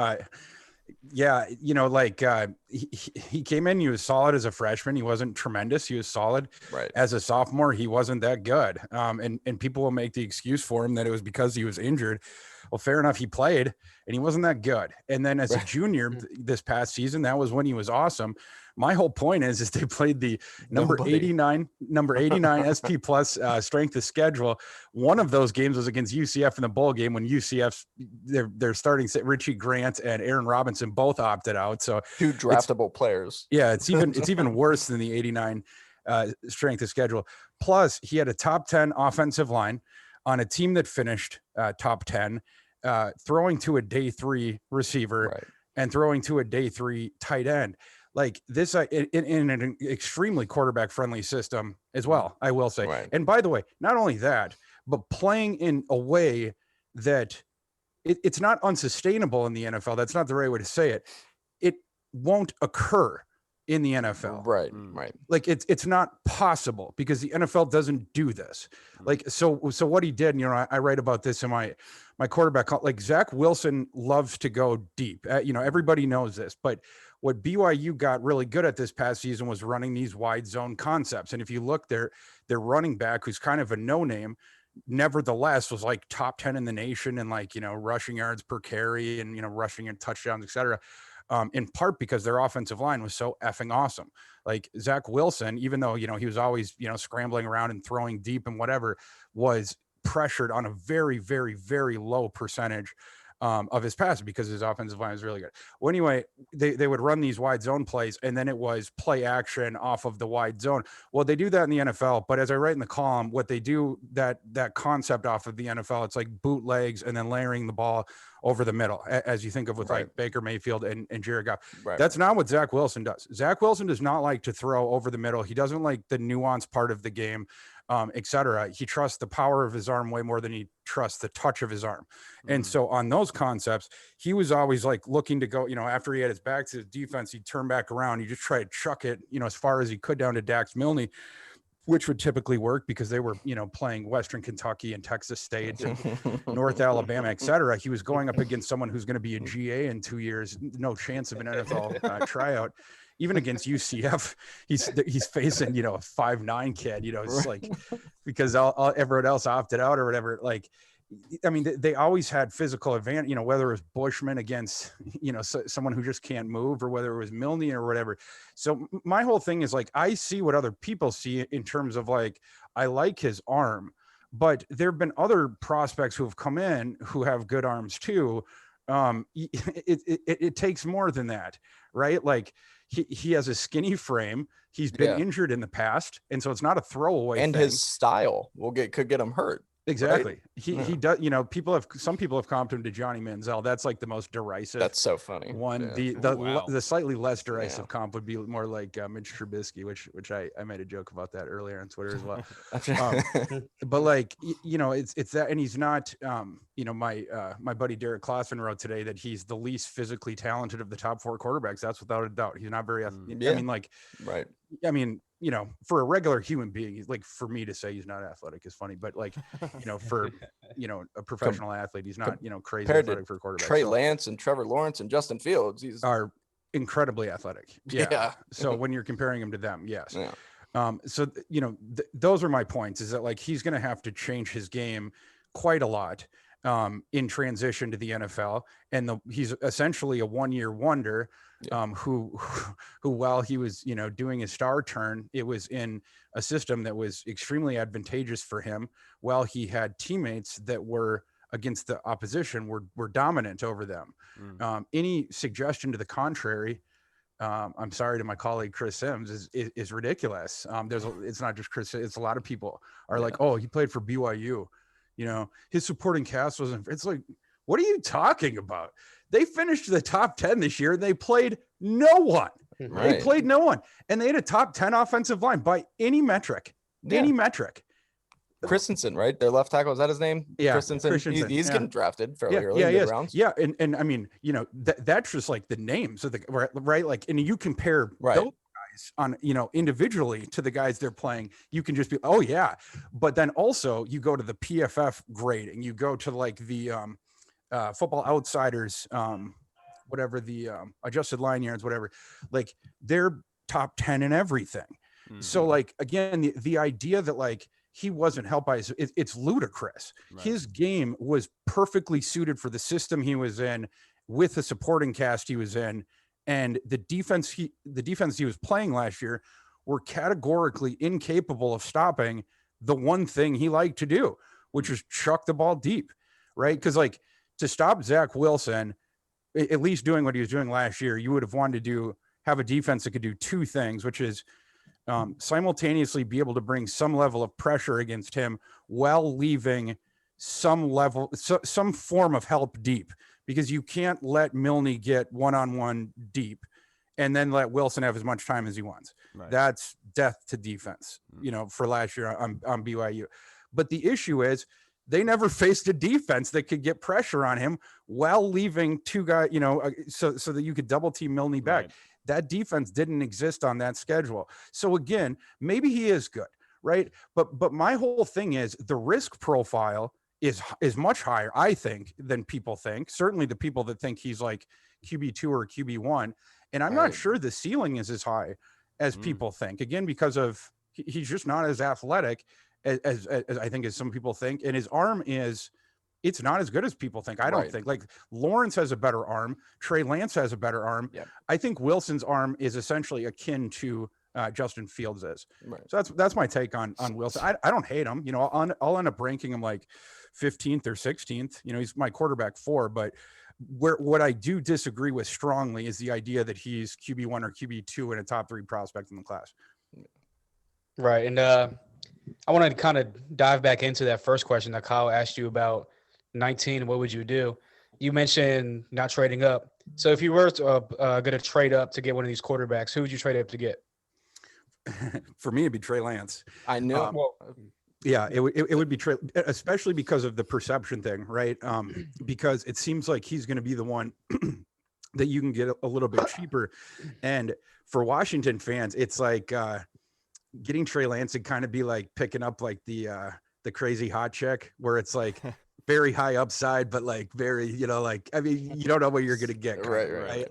he came in, he was solid as a freshman. He wasn't tremendous. He was solid. Right. As a sophomore, he wasn't that good. And people will make the excuse for him that it was because he was injured. Well, fair enough. He played and he wasn't that good. And then as a junior this past season, that was when he was awesome. My whole point is they played the number 89 SP plus strength of schedule. One of those games was against UCF in the bowl game when UCF's they're starting Richie Grant and Aaron Robinson both opted out. So 2 draftable players. Yeah, it's even worse than the 89 strength of schedule. Plus, he had a top 10 offensive line on a team that finished top 10, throwing to a day 3 receiver and throwing to a day 3 tight end. Like this in an extremely quarterback friendly system as well, I will say. Right. And by the way, not only that, but playing in a way that it's not unsustainable in the NFL. That's not the right way to say it. It won't occur in the NFL. Right. Like it's not possible because the NFL doesn't do this. Like, so what he did, I write about this in my quarterback, like Zach Wilson loves to go deep. Everybody knows this, but what BYU got really good at this past season was running these wide zone concepts. And if you look, their running back, who's kind of a no-name, nevertheless was like top 10 in the nation and rushing yards per carry and, rushing and touchdowns, et cetera. In part because their offensive line was so effing awesome. Like Zach Wilson, even though, he was always, scrambling around and throwing deep and whatever, was pressured on a very, very, very low percentage of his pass because his offensive line is really good. Well, anyway, they would run these wide zone plays and then it was play action off of the wide zone. Well, they do that in the NFL, but as I write in the column, what they do that concept off of the NFL, it's like bootlegs and then layering the ball over the middle, as you think of with like Baker Mayfield and Jared Goff. Right. That's not what Zach Wilson does. Zach Wilson does not like to throw over the middle. He doesn't like the nuanced part of the game. Et cetera. He trusts the power of his arm way more than he trusts the touch of his arm. And so on those concepts, he was always like looking to go, after he had his back to his defense, he'd turn back around. He just tried to chuck it, as far as he could down to Dax Milne, which would typically work because they were, playing Western Kentucky and Texas State and North Alabama, et cetera. He was going up against someone who's going to be a GA in 2 years. No chance of an NFL tryout. Even against UCF, he's facing, a 5'9" kid, it's like, because everyone else opted out or whatever. Like, they always had physical advantage, whether it was Bushman against, someone who just can't move or whether it was Milne or whatever. So my whole thing is like, I see what other people see in terms of like, I like his arm, but there have been other prospects who have come in who have good arms too. It takes more than that, right? Like he has a skinny frame. He's been injured in the past, and so it's not a throwaway and thing. His style could get him hurt. Exactly. Right? He does, some people have compared him to Johnny Manziel. That's like the most derisive. That's so funny. One. Yeah. The slightly less derisive comp would be more like Mitch Trubisky, which I made a joke about that earlier on Twitter as well. But like, it's that, and he's not, my buddy Derek Clausen wrote today that he's the least physically talented of the top 4 quarterbacks. That's without a doubt. He's not very, I mean, like, right. I mean, for a regular human being, like, for me to say he's not athletic is funny, but like, for, a professional athlete, he's not, crazy athletic for a quarterback. Trey Lance and Trevor Lawrence and Justin Fields, are incredibly athletic. Yeah. So when you're comparing him to them, yes. Yeah. So, those are my points, is that like, he's going to have to change his game quite a lot in transition to the NFL. And he's essentially a one-year wonder who while he was, doing his star turn, it was in a system that was extremely advantageous for him, while he had teammates that were against the opposition were dominant over them. Any suggestion to the contrary, I'm sorry to my colleague Chris Sims, is ridiculous. It's not just Chris, it's a lot of people are like, oh, he played for BYU. His supporting cast wasn't. It's like, what are you talking about? They finished the top 10 this year. They played no one. Right. They played no one, and they had a top 10 offensive line by any metric. Any metric. Christensen, right? Their left tackle, is that his name? Yeah, Christensen. He's getting drafted fairly early in the rounds. Yeah, and I mean, that's just like the names of the right. Like, and you compare those guys on, individually to the guys they're playing, you can just be, oh yeah. But then also you go to the PFF grading, you go to like the Football Outsiders, whatever the adjusted line yards, whatever, like they're top 10 in everything. So like, again, the idea that like he wasn't helped by it's ludicrous. Right. His game was perfectly suited for the system he was in, with the supporting cast he was in, and the defense he was playing last year were categorically incapable of stopping the one thing he liked to do, which is chuck the ball deep, right? Because like, to stop Zach Wilson, at least doing what he was doing last year, you would have wanted to have a defense that could do two things, which is simultaneously be able to bring some level of pressure against him while leaving some form of help deep, because you can't let Milne get one-on-one deep and then let Wilson have as much time as he wants. Right. That's death to defense, for last year on BYU. But the issue is, they never faced a defense that could get pressure on him while leaving two guys, so that you could double team Milne back. Right. That defense didn't exist on that schedule. So again, maybe he is good, right? But my whole thing is the risk profile is much higher, I think, than people think. Certainly the people that think he's like QB2 or QB1. And I'm not sure the ceiling is as high as people think. Again, because of he's just not as athletic as I think as some people think, and his arm it's not as good as people think. I don't think. Like, Lawrence has a better arm, Trey Lance has a better arm. Yep. I think Wilson's arm is essentially akin to Justin Fields is. Right. So that's my take on Wilson. I don't hate him. I'll end up ranking him like 15th or 16th. He's my quarterback 4, but what I do disagree with strongly is the idea that he's QB1 or QB2 and a top 3 prospect in the class. Right, and I want to kind of dive back into that first question that Kyle asked you about 19. What would you do? You mentioned not trading up. So if you were going to trade up to get one of these quarterbacks, who would you trade up to get? For me, it'd be Trey Lance. I know. Yeah, it would be Trey, especially because of the perception thing, right? Because it seems like he's going to be the one that you can get a little bit cheaper. And for Washington fans, it's like getting Trey Lance would kind of be like picking up like the crazy hot chick, where it's like very high upside, but like very, like, I mean, you don't know what you're going to get. Right.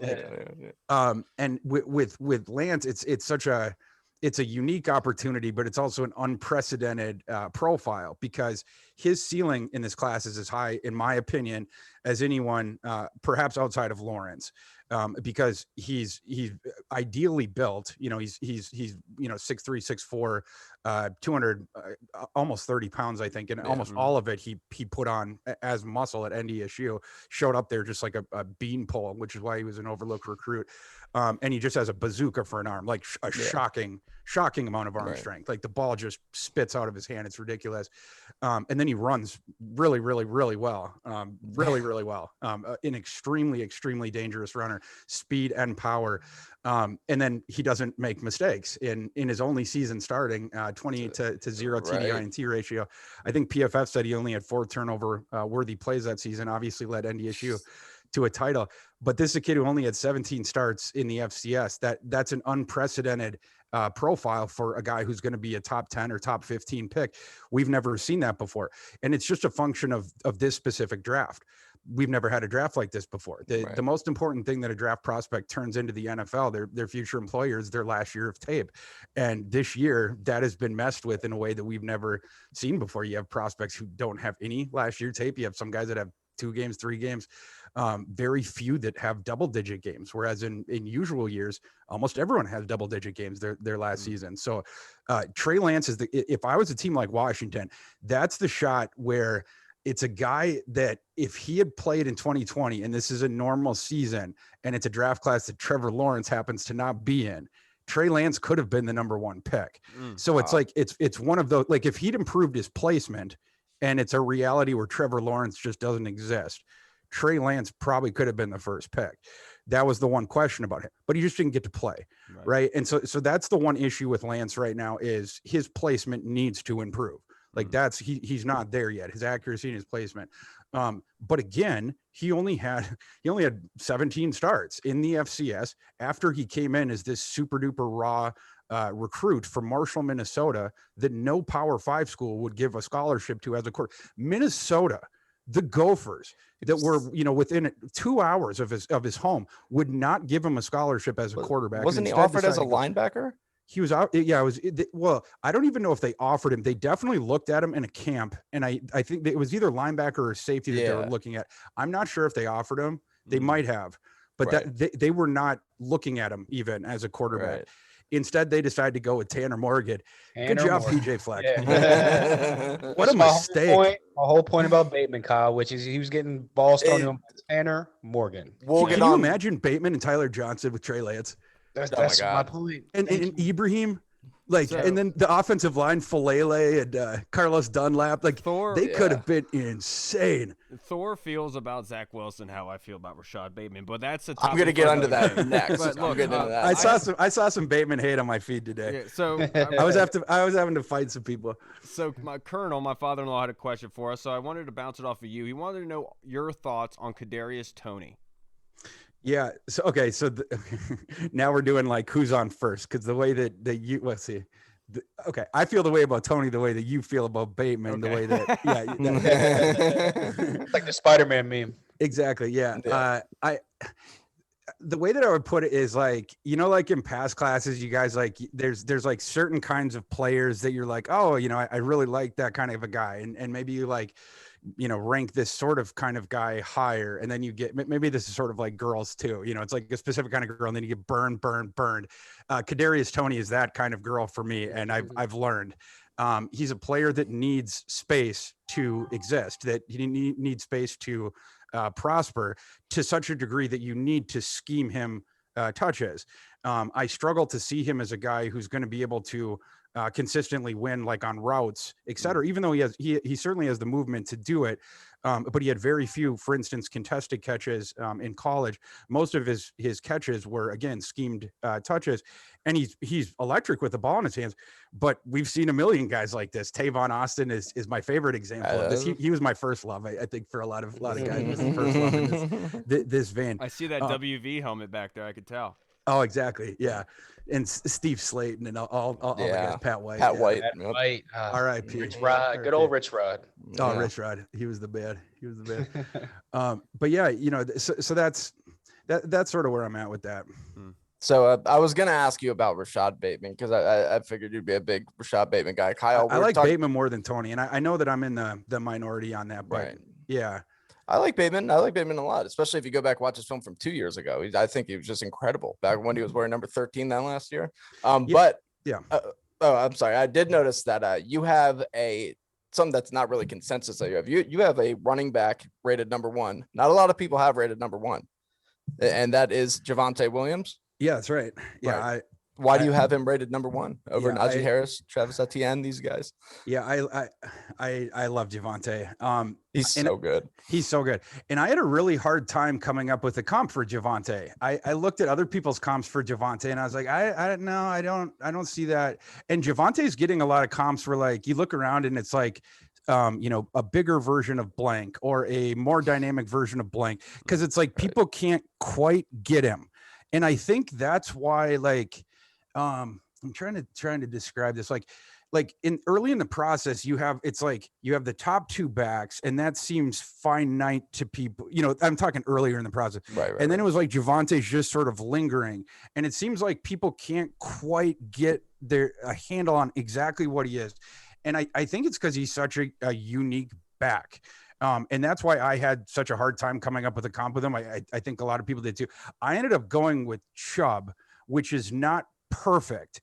And with Lance, it's such a, it's a unique opportunity, but it's also an unprecedented profile, because his ceiling in this class is as high, in my opinion, as anyone, perhaps outside of Lawrence, because he's ideally built. He's 6'3", 6'4", 200, almost 30 pounds, I think, and almost all of it he put on as muscle at NDSU. Showed up there just like a beanpole, which is why he was an overlooked recruit. And he just has a bazooka for an arm, like a shocking amount of arm strength. Like the ball just spits out of his hand. It's ridiculous. And then he runs really, really, really well. Really well. An extremely, extremely dangerous runner, speed and power. And then he doesn't make mistakes in his only season starting, 28 to 0 TDI and T ratio. I think PFF said he only had 4 turnover worthy plays that season, obviously led NDSU to a title. But this is a kid who only had 17 starts in the FCS. That's an unprecedented profile for a guy who's going to be a top 10 or top 15 pick. We've never seen that before. And it's just a function of this specific draft. We've never had a draft like this before. The most important thing that a draft prospect turns into the NFL, their future employers, their last year of tape. And this year that has been messed with in a way that we've never seen before. You have prospects who don't have any last year tape. You have some guys that have 2 games, 3 games, very few that have double-digit games. Whereas in usual years, almost everyone has double-digit games their last season. So Trey Lance is if I was a team like Washington, that's the shot where it's a guy that if he had played in 2020 and this is a normal season and it's a draft class that Trevor Lawrence happens to not be in, Trey Lance could have been the number 1 pick. So it's like, it's one of those, like if he'd improved his placement and it's a reality where Trevor Lawrence just doesn't exist, Trey Lance probably could have been the first pick. That was the one question about him, but he just didn't get to play. Right. And so that's the one issue with Lance right now is his placement needs to improve. Like he's not there yet, his accuracy and his placement. But again, he only had 17 starts in the FCS after he came in as this super duper raw recruit from Marshall, Minnesota, that no Power 5 school would give a scholarship to as a quarterback. Minnesota, the Gophers, that were within 2 hours of his home, would not give him a scholarship as a quarterback. Wasn't he offered as a linebacker? He was out. Yeah, well, I don't even know if they offered him. They definitely looked at him in a camp. And I think it was either linebacker or safety that they were looking at. I'm not sure if they offered him. They might have, but they were not looking at him even as a quarterback. Right. Instead, they decided to go with Tanner Morgan. Good job, PJ Fleck. Yeah. What a mistake. My whole point about Bateman, Kyle, which is he was getting balls thrown to him by Tanner Morgan. Can you imagine Bateman and Tyler Johnson with Trey Lance? That's my point. And Ibrahim, and then the offensive line, Falele and Carlos Dunlap, Thor, they could have been insane. Thor feels about Zach Wilson how I feel about Rashad Bateman, but that's a I'm going to get into that next. But look, I saw some Bateman hate on my feed today. Yeah, so I was having to fight some people. So my father-in-law, had a question for us, so I wanted to bounce it off of you. He wanted to know your thoughts on Kederius Toney. Yeah. So, okay. So now we're doing who's on first. Cause the way that you, let's see. Okay. I feel the way about Toney, the way that you feel about Bateman, the way that, it's like the Spider-Man meme. Exactly. Yeah. The way that I would put it is in past classes, you guys there's certain kinds of players that you're oh, I really like that kind of a guy. And maybe you rank this sort of kind of guy higher. And then you get, maybe this is sort of like girls too, it's like a specific kind of girl. And then you get burned. Kederius Toney is that kind of girl for me. And I've learned he's a player that needs space to exist, that he needs space to prosper to such a degree that you need to scheme him touches. I struggle to see him as a guy who's going to be able to consistently win on routes, et cetera, even though he certainly has the movement to do it. But he had very few, for instance, contested catches in college. Most of his catches were, again, schemed touches, and he's electric with the ball in his hands. But we've seen a million guys like this. Tavon Austin is my favorite example of this. He was my first love, I think, for a lot of guys. Was the first love in this vein. I see that WV helmet back there. I could tell. Oh, exactly. Yeah. And Steve Slayton and all the guys, Pat White. White. R.I.P. Rich Rod. Good old Rich Rod. Oh, Rich Rod. He was the man. But yeah, so that's sort of where I'm at with that. So I was going to ask you about Rashad Bateman because I figured you'd be a big Rashad Bateman guy. Kyle, I like Bateman more than Toney, and I know that I'm in the minority on that, but right. Yeah. I like Bateman. I like Bateman a lot, especially if you go back and watch his film from 2 years ago. I think he was just incredible back when he was wearing number 13 that last year. But I'm sorry. I did notice that you have something that's not really consensus that you have. You have a running back rated number 1. Not a lot of people have rated number 1, and that is Javonte Williams. Yeah, that's right. Yeah. Right. Why do you have him rated number 1 over Najee Harris, Travis Etienne, these guys? Yeah, I love Javonte. He's so good. He's so good. And I had a really hard time coming up with a comp for Javonte. I looked at other people's comps for Javonte and I was like, I don't see that. And Javonte's getting a lot of comps where like you look around and it's like a bigger version of blank or a more dynamic version of blank. Cause it's like people can't quite get him. And I think that's why I'm trying to describe this like early in the process, you have the top 2 backs, and that seems finite to people. I'm talking earlier in the process. Right. And then it was like Javonte's just sort of lingering. And it seems like people can't quite get a handle on exactly what he is. And I think it's because he's such a unique back. And that's why I had such a hard time coming up with a comp with him. I think a lot of people did too. I ended up going with Chubb, which is not perfect,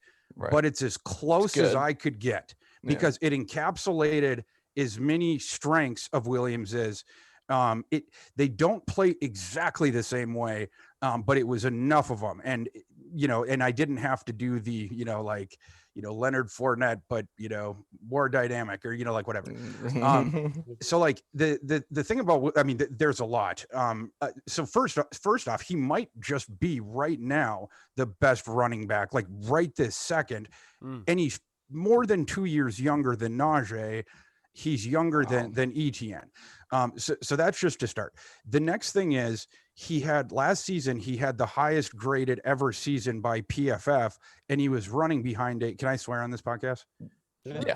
but it's as close as I could get because it encapsulated as many strengths of Williams as they don't play exactly the same way, but it was enough of them. And, and I didn't have to do the, Leonard Fournette, but, more dynamic or, whatever. So like the thing about, there's a lot. So first off, he might just be right now the best running back, like right this second. And he's more than 2 years younger than Najee. He's younger than Etienne. So that's just to start. The next thing is last season, he had the highest graded ever season by PFF, and he was running behind Can I swear on this podcast? Yeah.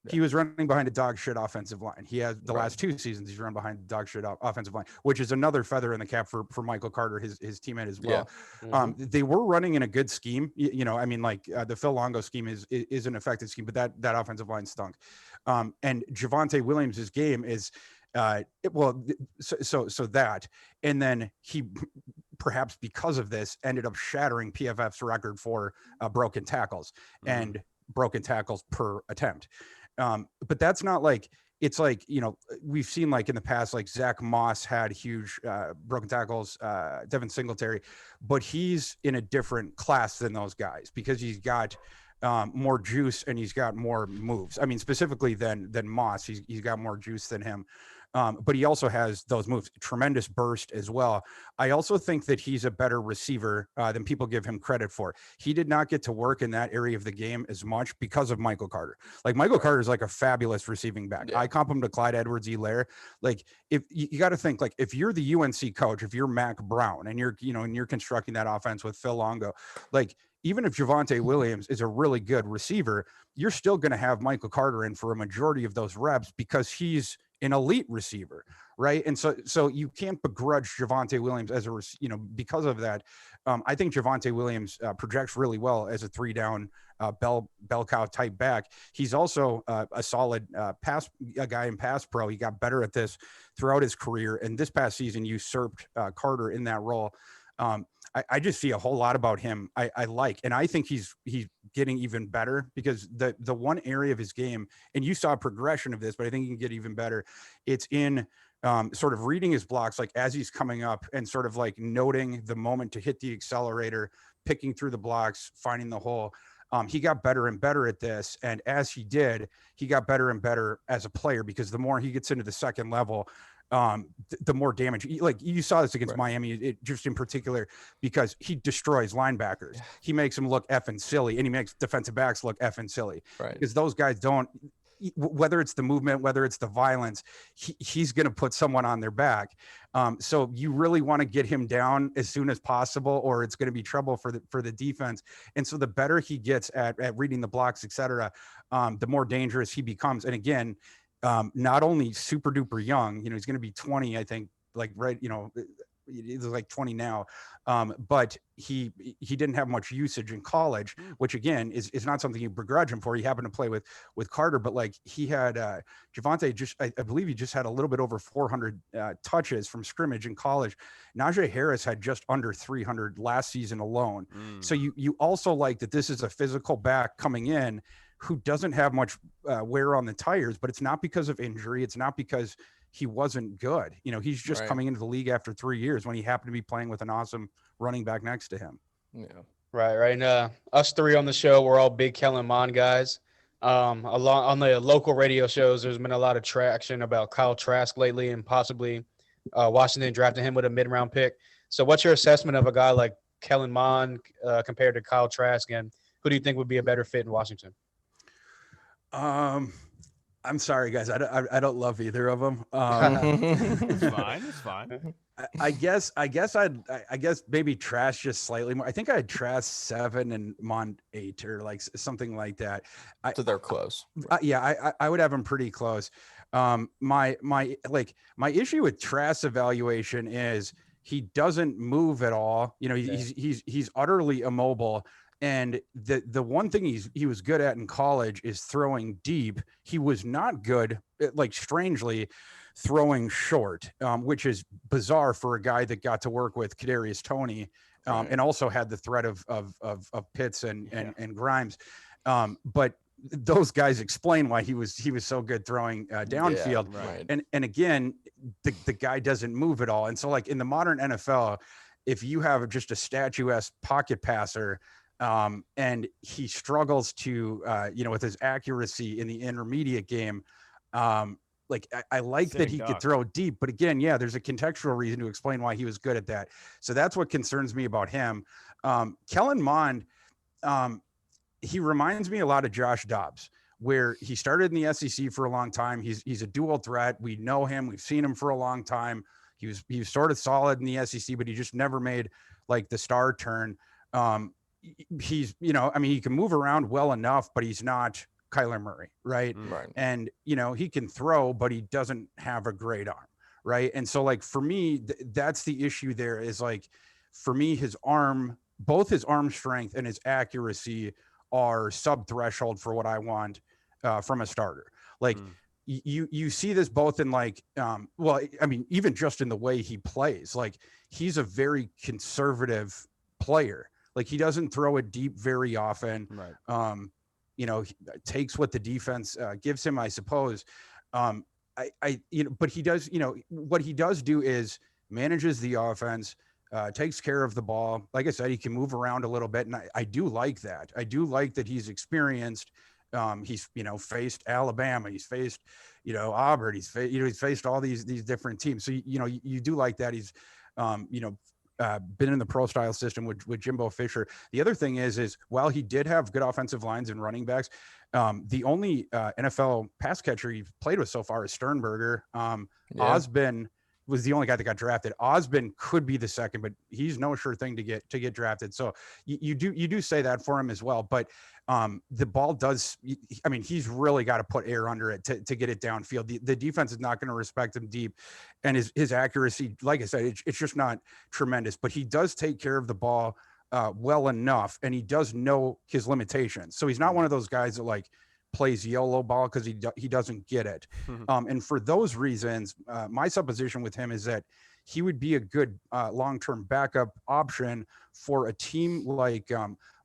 He was running behind a dog shit offensive line. He has the last 2 seasons he's run behind the dog shit offensive line, which is another feather in the cap for Michael Carter, his teammate as well. Yeah. They were running in a good scheme. The Phil Longo scheme is an effective scheme, but that offensive line stunk. And Javonte Williams' game is so that, and then he perhaps because of this ended up shattering PFF's record for broken tackles and broken tackles per attempt. But that's not like, it's like, we've seen like in the past, like Zach Moss had huge broken tackles, Devin Singletary, but he's in a different class than those guys because he's got more juice and he's got more moves. I mean, specifically than Moss, he's got more juice than him. But he also has those moves, tremendous burst as well. I also think that he's a better receiver than people give him credit for. He did not get to work in that area of the game as much because of Michael Carter. Like Michael Carter is like a fabulous receiving back. Yeah. I comp him to Clyde Edwards-Helaire. Like if you got to think, like if you're the UNC coach, if you're Mac Brown and you're constructing that offense with Phil Longo, like even if Javonte Williams is a really good receiver, you're still going to have Michael Carter in for a majority of those reps because he's an elite receiver, right? And so you can't begrudge Javonte Williams as because of that. I think Javonte Williams projects really well as a 3-down bell cow type back. He's also a solid guy in pass pro. He got better at this throughout his career, and this past season usurped Carter in that role. I just see a whole lot about him I like, and I think he's getting even better because the one area of his game, and you saw a progression of this, but I think he can get even better. It's in sort of reading his blocks, like as he's coming up and sort of like noting the moment to hit the accelerator, picking through the blocks, finding the hole. He got better and better at this. And as he did, he got better and better as a player because the more he gets into the second level, the more damage. Like you saw this against Miami, just in particular, because he destroys linebackers. He makes them look effing silly, and he makes defensive backs look effing silly. Right. Because those guys don't, whether it's the movement, whether it's the violence, he's going to put someone on their back. So you really want to get him down as soon as possible, or it's going to be trouble for the defense. And so the better he gets at reading the blocks, et cetera, the more dangerous he becomes. And again, not only super duper young, he's going to be 20, I think, like, right. he's like 20 now. But he didn't have much usage in college, which again is not something you begrudge him for. He happened to play with Carter, but like he had Javonte I believe he just had a little bit over 400 touches from scrimmage in college. Najee Harris had just under 300 last season alone. So you also like that this is a physical back coming in who doesn't have much wear on the tires, but it's not because of injury. It's not because he wasn't good. You know, he's just coming into the league after 3 years when he happened to be playing with an awesome running back next to him. Yeah. Right. And us three on the show, we're all big Kellend Mond guys. Along on the local radio shows, there's been a lot of traction about Kyle Trask lately, and possibly Washington drafting him with a mid-round pick. So what's your assessment of a guy like Kellend Mond compared to Kyle Trask, and who do you think would be a better fit in Washington? I'm sorry, guys. I don't love either of them. It's fine. I guess maybe Trask just slightly more. I think I had Trask 7 and Mond 8 or like something like that. So they're close. I would have them pretty close. My issue with Trask's evaluation is he doesn't move at all. You know, he's utterly immobile. And the one thing he was good at in college is throwing deep. He was not good, like strangely, throwing short, which is bizarre for a guy that got to work with Kederius Toney, and also had the threat of Pitts and Grimes. But those guys explain why he was so good throwing downfield. And again, the guy doesn't move at all. And so like in the modern NFL, if you have just a statuesque pocket passer, and he struggles to, with his accuracy in the intermediate game. I like that he could throw deep, but again, there's a contextual reason to explain why he was good at that. So that's what concerns me about him. Kellend Mond, he reminds me a lot of Josh Dobbs, where he started in the SEC for a long time. He's a dual threat. We know him. We've seen him for a long time. He was sort of solid in the SEC, but he just never made like the star turn. He's, he can move around well enough, but he's not Kyler Murray. Right. And, he can throw, but he doesn't have a great arm. Right. And so like, for me, that's the issue there is like, for me, both his arm strength and his accuracy are sub threshold for what I want from a starter. Like you see this both in like, even just in the way he plays, like he's a very conservative player. Like he doesn't throw it deep very often. He takes what the defense gives him, I suppose. But he does, what he does do is manages the offense, takes care of the ball. Like I said, he can move around a little bit. And I do like that. I do like that he's experienced. He's, faced Alabama, he's faced, Auburn, he's faced all these different teams. So, you do like that. He's, been in the pro style system with Jimbo Fisher. The other thing is while he did have good offensive lines and running backs, the only NFL pass catcher he's played with so far is Sternberger. Osbin was the only guy that got drafted. Osbin could be the second, but he's no sure thing to get drafted. So you do say that for him as well. But the ball does, he's really got to put air under it to get it downfield. The defense is not going to respect him deep, and his accuracy, like I said, it's just not tremendous, but he does take care of the ball well enough, and he does know his limitations. So he's not one of those guys that like plays YOLO ball because he doesn't get it. And for those reasons, my supposition with him is that he would be a good long-term backup option for a team like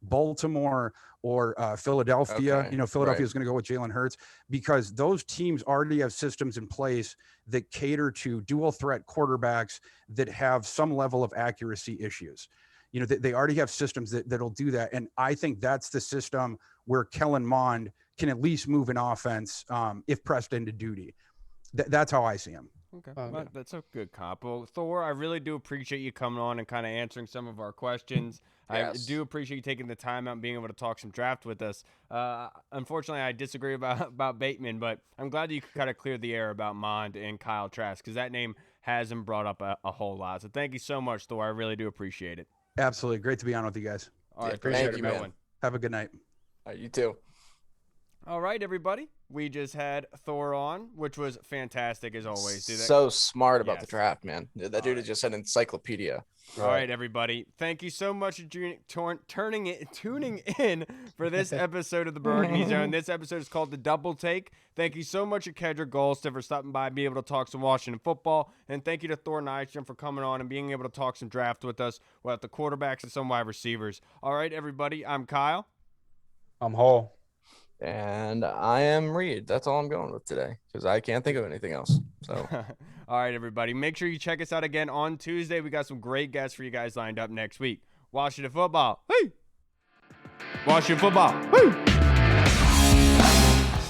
Baltimore or Philadelphia. Okay. Philadelphia is going to go with Jalen Hurts because those teams already have systems in place that cater to dual threat quarterbacks that have some level of accuracy issues. They already have systems that'll do that. And I think that's the system where Kellend Mond can at least move an offense if pressed into duty. That's how I see him. Okay, well, that's a good comp. Well, Thor, I really do appreciate you coming on and kind of answering some of our questions. Yes. I do appreciate you taking the time out and being able to talk some draft with us. Unfortunately, I disagree about Bateman, but I'm glad that you could kind of clear the air about Mond and Kyle Trask because that name hasn't brought up a whole lot. So thank you so much, Thor. I really do appreciate it. Absolutely. Great to be on with you guys. All right. Thank you, man. Have a good night. All right, you too. All right, everybody. We just had Thor on, which was fantastic as always. So smart about the draft, man. That dude is just an encyclopedia. All right, everybody. Thank you so much for tuning in for this episode of the Burgundy Zone. This episode is called The Double Take. Thank you so much to Kedric Golston for stopping by and being able to talk some Washington football. And thank you to Thor Nystrom for coming on and being able to talk some draft with us about the quarterbacks and some wide receivers. All right, everybody. I'm Kyle. I'm Hall. And I am Reed. That's all I'm going with today because I can't think of anything else. So, all right, everybody. Make sure you check us out again on Tuesday. We got some great guests for you guys lined up next week. Washington football. Woo! Washington football. Woo!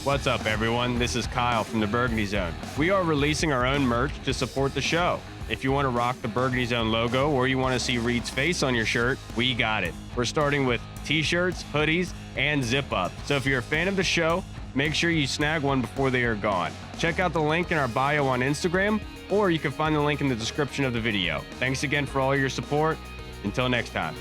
What's up, everyone? This is Kyle from the Burgundy Zone. We are releasing our own merch to support the show. If you want to rock the Burgundy Zone logo or you want to see Reed's face on your shirt, we got it. We're starting with t-shirts, hoodies, and zip-up. So if you're a fan of the show, make sure you snag one before they are gone. Check out the link in our bio on Instagram, or you can find the link in the description of the video. Thanks again for all your support. Until next time.